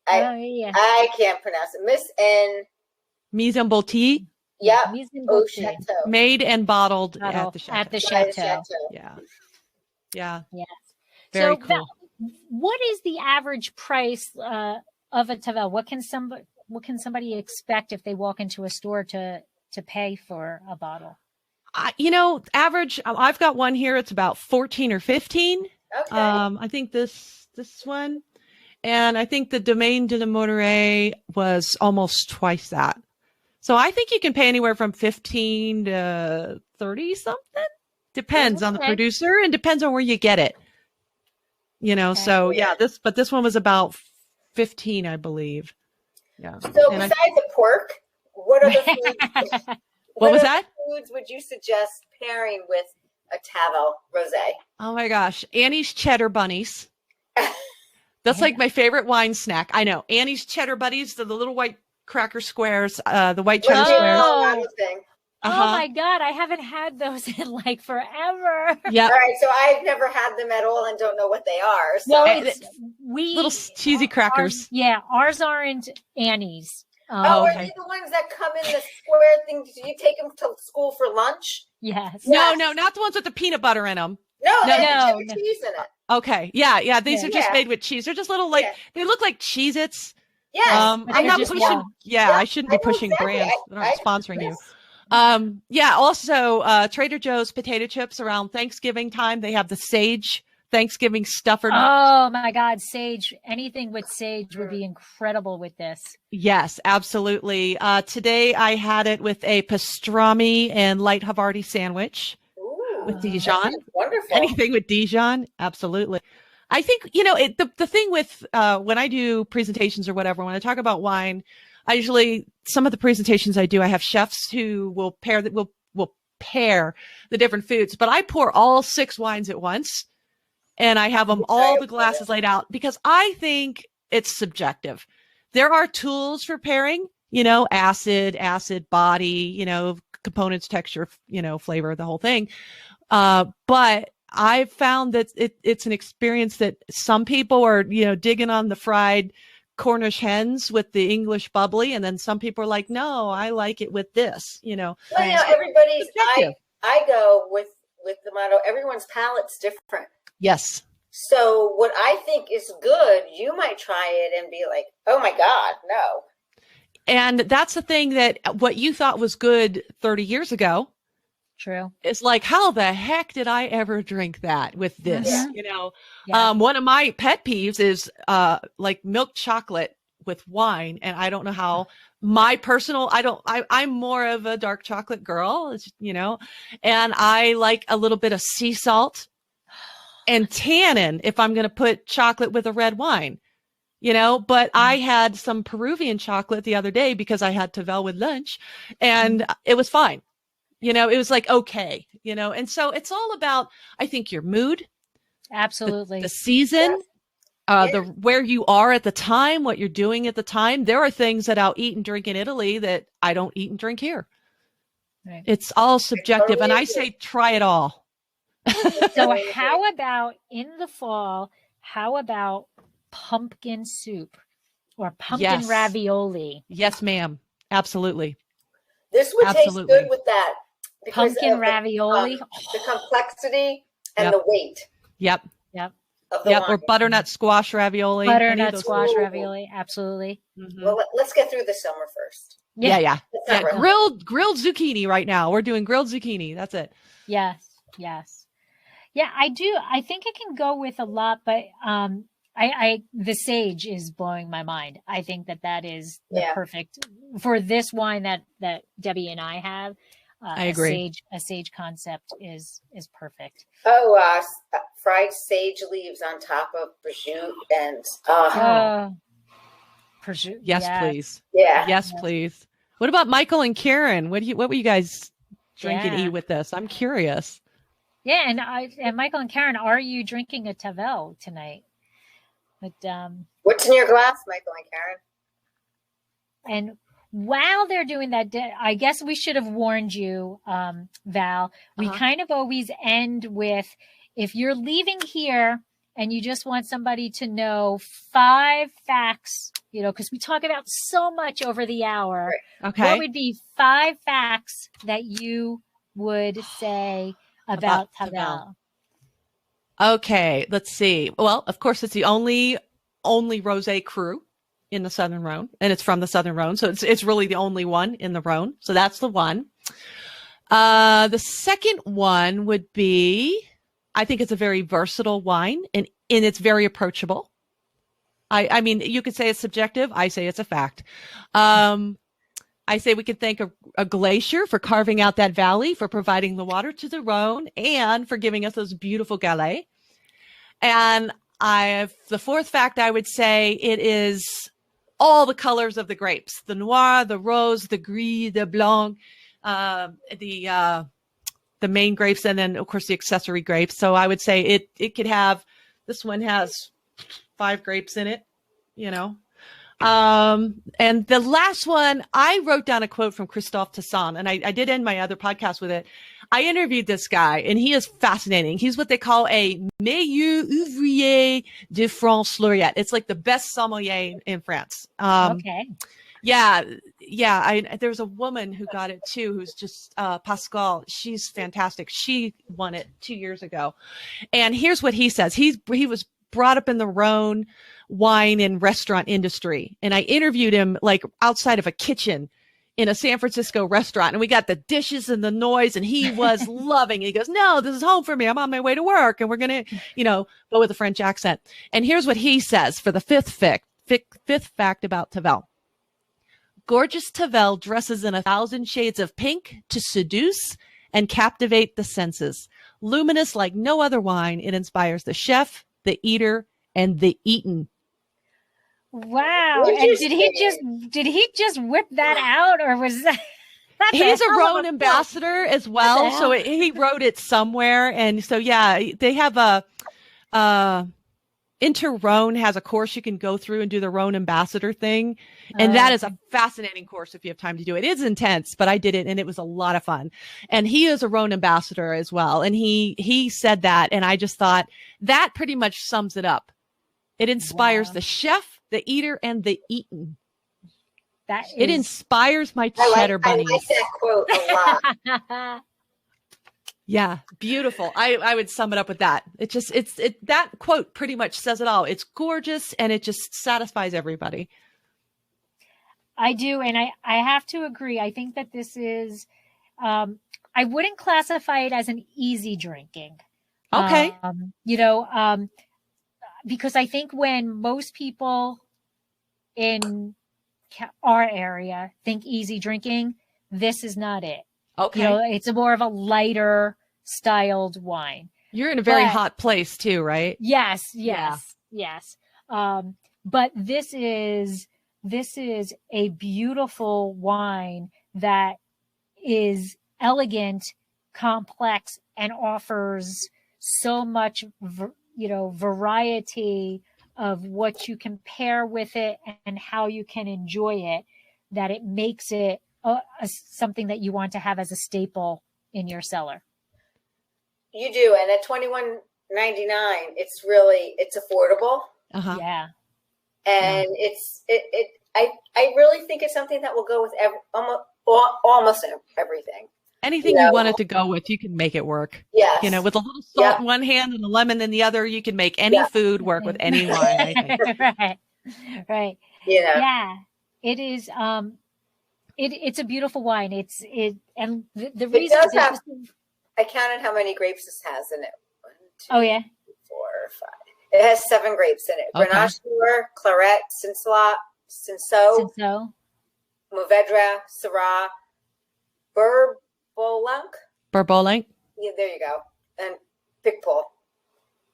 I can't pronounce it. Miss N. Mise en bouteille. Yeah. Au Chateau. Made and bottled at the Chateau. At the Chateau. Yeah. Yeah. Yes. Very so, cool. What is the average price of a Tavel? What can somebody expect if they walk into a store to pay for a bottle? Average. I've got one here. It's about 14 or 15. Okay. I think this one, and I think the Domaine de la Monterey was almost twice that. So I think you can pay anywhere from 15 to 30 something. Depends on the producer and depends on where you get it. So yeah, this one was about 15, I believe. Yeah. So besides the pork, what other foods? What was that? Foods would you suggest pairing with a Tavel rosé? Oh my gosh, Annie's cheddar bunnies. That's like my favorite wine snack. I know, Annie's cheddar bunnies, the little white cracker squares, the white cheddar squares. Oh my God, I haven't had those in like forever. Yeah. All right, so I've never had them at all and don't know what they are. So little cheesy crackers. Ours aren't Annie's. Are they the ones that come in the square thing? Do you take them to school for lunch? Yes. No, not the ones with the peanut butter in them. No, they have cheese in it. Okay. Yeah. These are just made with cheese. They're just little they look like Cheez-Its. Yes. I'm not pushing. I shouldn't be pushing brands that aren't sponsoring you. Also Trader Joe's potato chips around Thanksgiving time. They have the sage Thanksgiving stuffer. Oh my God, sage. Anything with sage would be incredible with this. Yes, absolutely. Today I had it with a pastrami and light Havarti sandwich. Ooh, with Dijon. Wonderful. Anything with Dijon. Absolutely. I think, the thing with, when I do presentations or whatever, when I talk about wine, some of the presentations I do, I have chefs who will pair pair the different foods, but I pour all 6 wines at once and I have them all the glasses laid out because I think it's subjective. There are tools for pairing, acid, body, components, texture, flavor, the whole thing. But I've found that it's an experience that some people are, digging on the fried Cornish hens with the English bubbly. And then some people are like, no, I like it with this, Well, everybody's, I go with the motto, everyone's palate's different. Yes. So what I think is good, you might try it and be like, oh my God, no. And that's the thing that what you thought was good 30 years ago. True. It's like, how the heck did I ever drink that with this? Yeah. One of my pet peeves is like milk chocolate with wine. And I don't know how I'm more of a dark chocolate girl, and I like a little bit of sea salt and tannin if I'm going to put chocolate with a red wine, you know, but I had some Peruvian chocolate the other day because I had Tavel with lunch and it was fine. You know, it was like, okay, you know, and so it's all about, I think, your mood, Absolutely. the season, the where you are at the time, what you're doing at the time. There are things that I'll eat and drink in Italy that I don't eat and drink here. Right. It's all subjective. And I say, try it all. So how about in the fall, how about pumpkin soup or pumpkin ravioli? Yes, ma'am. Absolutely. This would taste good with that. Pumpkin ravioli. The complexity and the weight. Yep. Of the wine. Or butternut squash ravioli. Butternut squash ravioli. Absolutely. Mm-hmm. Well, let's get through the summer first. Yeah. Grilled zucchini right now. We're doing grilled zucchini. That's it. Yes. Yeah, I do. I think I can go with a lot, but the sage is blowing my mind. I think that is the perfect for this wine that Debbie and I have. I agree. A sage concept is perfect. Oh, fried sage leaves on top of prosciutto and prosciutto. Yes, please. Yeah. Yes, please. What about Michael and Karen? What were you guys drink and eat with this? I'm curious. Yeah, and Michael and Karen, are you drinking a Tavel tonight? But what's in your glass, Michael and Karen? And while they're doing that, I guess we should have warned you, Val. We kind of always end with, if you're leaving here and you just want somebody to know 5 facts, you know, because we talk about so much over the hour. Okay. What would be 5 facts that you would say about Tavel? Okay, let's see. Well, of course, it's the only rosé cru in the Southern Rhone, and it's from the Southern Rhone, so it's really the only one in the Rhone. So that's the one. The second one would be, I think it's a very versatile wine, and it's very approachable. I mean, you could say it's subjective. I say it's a fact. I say we could thank a glacier for carving out that valley, for providing the water to the Rhone, and for giving us those beautiful galets. And the fourth fact, I would say it is all the colors of the grapes: the noir, the rose, the gris, the blanc, the main grapes, and then of course the accessory grapes. So I would say it could have. This one has 5 grapes in it, you know. And the last one, I wrote down a quote from Christophe Tasson, and I did end my other podcast with it. I interviewed this guy, and he is fascinating. He's what they call a meilleur ouvrier de France laureate. It's like the best sommelier in France. Okay. Yeah. There's a woman who got it too, who's just Pascal. She's fantastic. She won it 2 years ago. And here's what he says. He was brought up in the Rhone wine and restaurant industry. And I interviewed him like outside of a kitchen in a San Francisco restaurant. And we got the dishes and the noise, and he was loving it. He goes, "No, this is home for me. I'm on my way to work." And we're going to, but with a French accent. And here's what he says for the fifth fact about Tavel. Gorgeous Tavel dresses in 1,000 shades of pink to seduce and captivate the senses. Luminous like no other wine, it inspires the chef, the eater, and the eaten. Wow! And did he just whip that out, or was that? He's a Rhone ambassador as well, so he wrote it somewhere, and so they have a Inter-Rhone has a course you can go through and do the Rhone ambassador thing, and that is a fascinating course if you have time to do it. It is intense, but I did it, and it was a lot of fun. And he is a Rhone ambassador as well, and he said that, and I just thought that pretty much sums it up. It inspires the chef, the eater, and the eaten. It inspires my cheddar bunnies. I like that quote a lot. Yeah, beautiful. I would sum it up with that. That quote pretty much says it all. It's gorgeous, and it just satisfies everybody. I do, and I have to agree. I think that this is, I wouldn't classify it as an easy drinking. Okay. Because I think when most people in our area think easy drinking, this is not it. Okay. It's a more of a lighter styled wine. You're in a very hot place too, right? Yes. But this is a beautiful wine that is elegant, complex, and offers so much, variety of what you can pair with it and how you can enjoy it, that it makes it something that you want to have as a staple in your cellar. You do, and at $21.99, it's affordable. Yeah, and I really think it's something that will go with almost everything. Anything you want it to go with, you can make it work. Yes. With a little salt in one hand and a lemon in the other, you can make any food work with any wine, I think. Right. Yeah. It is. It's a beautiful wine. And the reason I counted how many grapes this has in it. 1, 2, oh yeah. 4, 5. It has 7 grapes in it. Okay. Grenache Noir, Claret, Cinsault, Mourvedre, Syrah, Bourboulon. Yeah, there you go. And Picpoul.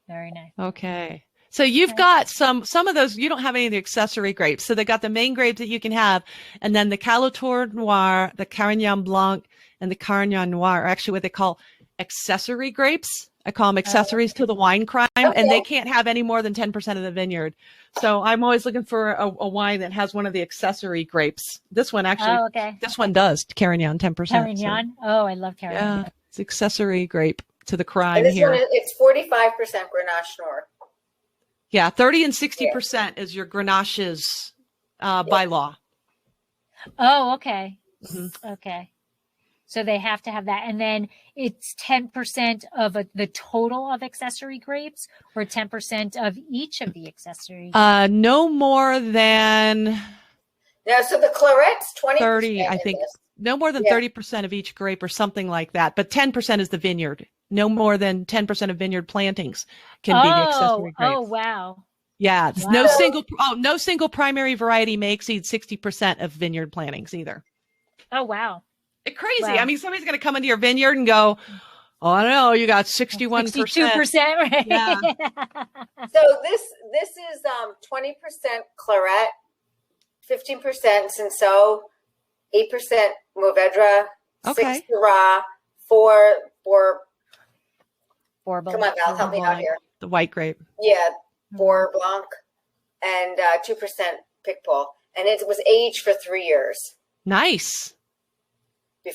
Very nice. Okay. So you've got some of those, you don't have any of the accessory grapes. So they got the main grapes that you can have. And then the Calotor Noir, the Carignan Blanc, and the Carignan Noir are actually what they call accessory grapes. I call them accessories to the wine crime, and they can't have any more than 10% of the vineyard. So I'm always looking for a wine that has one of the accessory grapes. This one actually, this one does Carignan 10%. Carignan. So. Oh, I love Carignan. Yeah, it's accessory grape to the crime and this here. One it's 45% Grenache Noir. Yeah, 30 and 60% is your Grenaches by law. Oh, okay. Mm-hmm. Okay. So they have to have that. And then it's 10% of the total of accessory grapes, or 10% of each of the accessory grapes? No more than... Yeah, so the Claret's 20%. 30, I think. No more than 30% of each grape or something like that. But 10% is the vineyard. No more than 10% of vineyard plantings can be the accessory grapes. Oh, wow. Yeah. Wow. No single primary variety may exceed 60% of vineyard plantings either. Oh, wow. It's crazy. Wow. I mean, somebody's going to come into your vineyard and go, oh, I don't know, you got 61%. 62%, right? Yeah. So this is 20% Claret, 15% Cinsault, 8% Mourvedre, 6 Syrah, 4 Blanc. Come on, Val, help me out here. The white grape. Yeah, 4 Blanc, and 2% Picpoul, and it was aged for 3 years. Nice.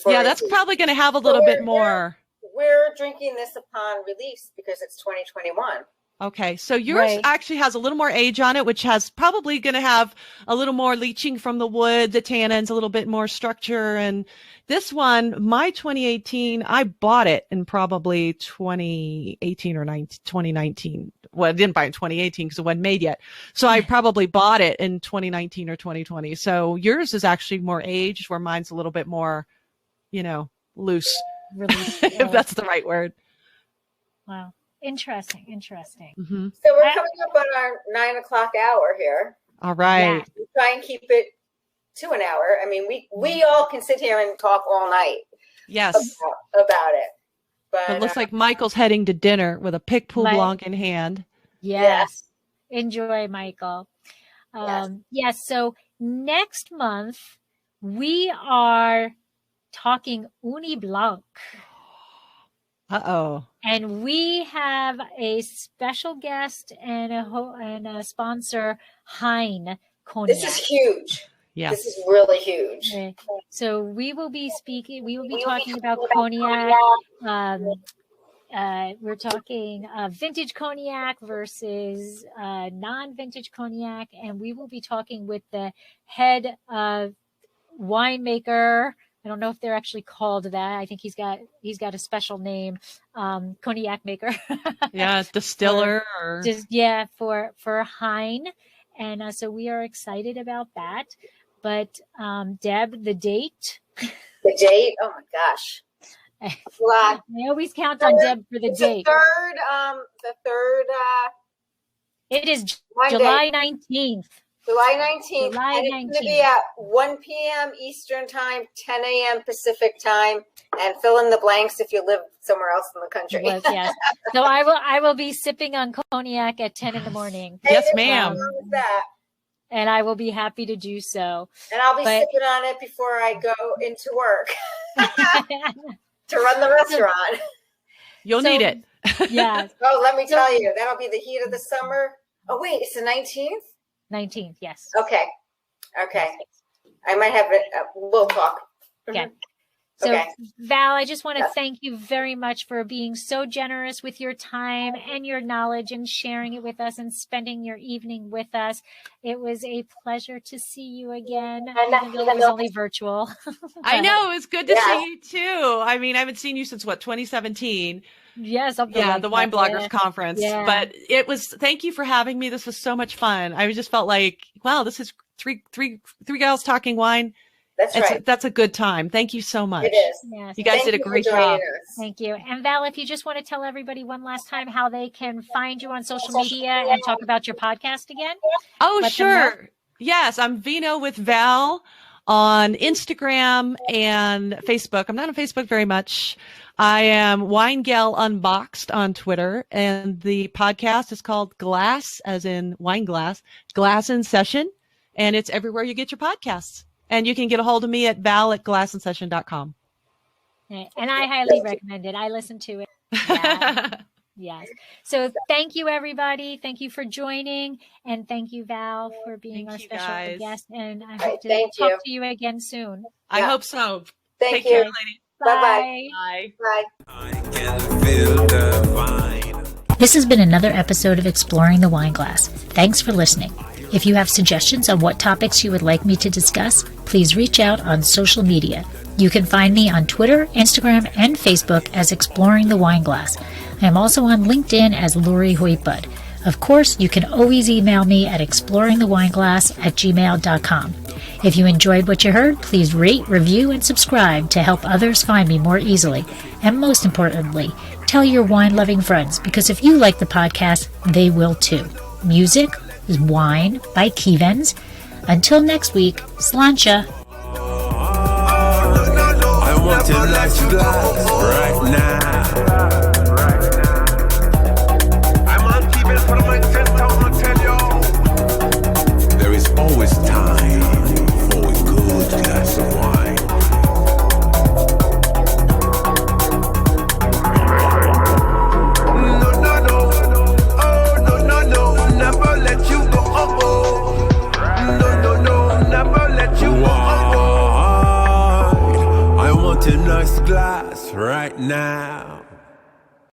That's probably going to have a little bit more. We're drinking this upon release because it's 2021. Okay, so yours actually has a little more age on it, which has probably going to have a little more leaching from the wood, the tannins, a little bit more structure. And this one, my 2018, I bought it in probably 2018 or 2019. Well, I didn't buy it in 2018 because it wasn't made yet. So I probably bought it in 2019 or 2020. So yours is actually more aged, where mine's a little bit more, loose, if that's the right word. Wow. Interesting. Mm-hmm. So we're coming up on our 9 o'clock hour here. All right. Yeah. We try and keep it to an hour. I mean, we all can sit here and talk all night. Yes. About it. But it looks like Michael's heading to dinner with a Picpoul Blanc in hand. Yes. Enjoy, Michael. Yes. So next month we are talking Uni Blanc. Uh-oh. And we have a special guest and a sponsor, Hein Cognac. This is huge. Yeah. This is really huge. Okay. So we will be talking about cognac. We're talking vintage cognac versus non-vintage cognac. And we will be talking with the head winemaker. I don't know if they're actually called that. I think he's got a special name, cognac maker. Yeah, distiller. For Hein, and so we are excited about that. But Deb, the date. The date? Oh my gosh! I always count on Deb for the date. The third. It is July 19th. July 19th. July and it's 19th. going to be at 1 p.m. Eastern time, 10 a.m. Pacific time, and fill in the blanks if you live somewhere else in the country. Yes. So I will be sipping on cognac at 10 in the morning. Yes, ma'am. That. And I will be happy to do so. And I'll be sipping on it before I go into work to run the restaurant. You'll need it. Yeah. Oh, let me tell you, that'll be the heat of the summer. Oh, wait, it's the 19th? 19th, yes. Okay. I might have it. We'll talk. Okay. So, Val, I just want to thank you very much for being so generous with your time and your knowledge and sharing it with us and spending your evening with us. It was a pleasure to see you again, even though it was only virtual. I know. It was good to see you, too. I mean, I haven't seen you since, 2017? Yes. The Wine Bloggers Conference. Yeah. But it was, thank you for having me. This was so much fun. I just felt like, wow, this is three gals talking wine. That's right. That's a good time. Thank you so much. It is. Yes. You guys did a great job. Thank you. And Val, if you just want to tell everybody one last time how they can find you on social media and talk about your podcast again. Oh, sure. Yes, I'm Vino with Val on Instagram and Facebook. I'm not on Facebook very much. I am Wine Gal Unboxed on Twitter, and the podcast is called Glass, as in wine glass, Glass in Session, and it's everywhere you get your podcasts. And you can get a hold of me at val@glassandsession.com. And I highly recommend it. I listened to it. Yeah. Yes. So thank you, everybody. Thank you for joining. And thank you, Val, for being our special guest. And I hope to talk to you again soon. I hope so. Thank you. Care, ladies. Bye. Bye. Bye. I can feel the vine. This has been another episode of Exploring the Wine Glass. Thanks for listening. If you have suggestions on what topics you would like me to discuss, please reach out on social media. You can find me on Twitter, Instagram, and Facebook as Exploring the Wine Glass. I am also on LinkedIn as Lori Hoytbud. Of course, you can always email me at exploringthewineglass@gmail.com. If you enjoyed what you heard, please rate, review, and subscribe to help others find me more easily. And most importantly, tell your wine-loving friends, because if you like the podcast, they will too. Music is Wine by Kevens. Until next week, Sláinte. I want to light your glass right now. I'm on keeping for my tent, I want to tell you. There is always time for a good glass of wine. Never let you go. Never let you go. I want a nice glass right now.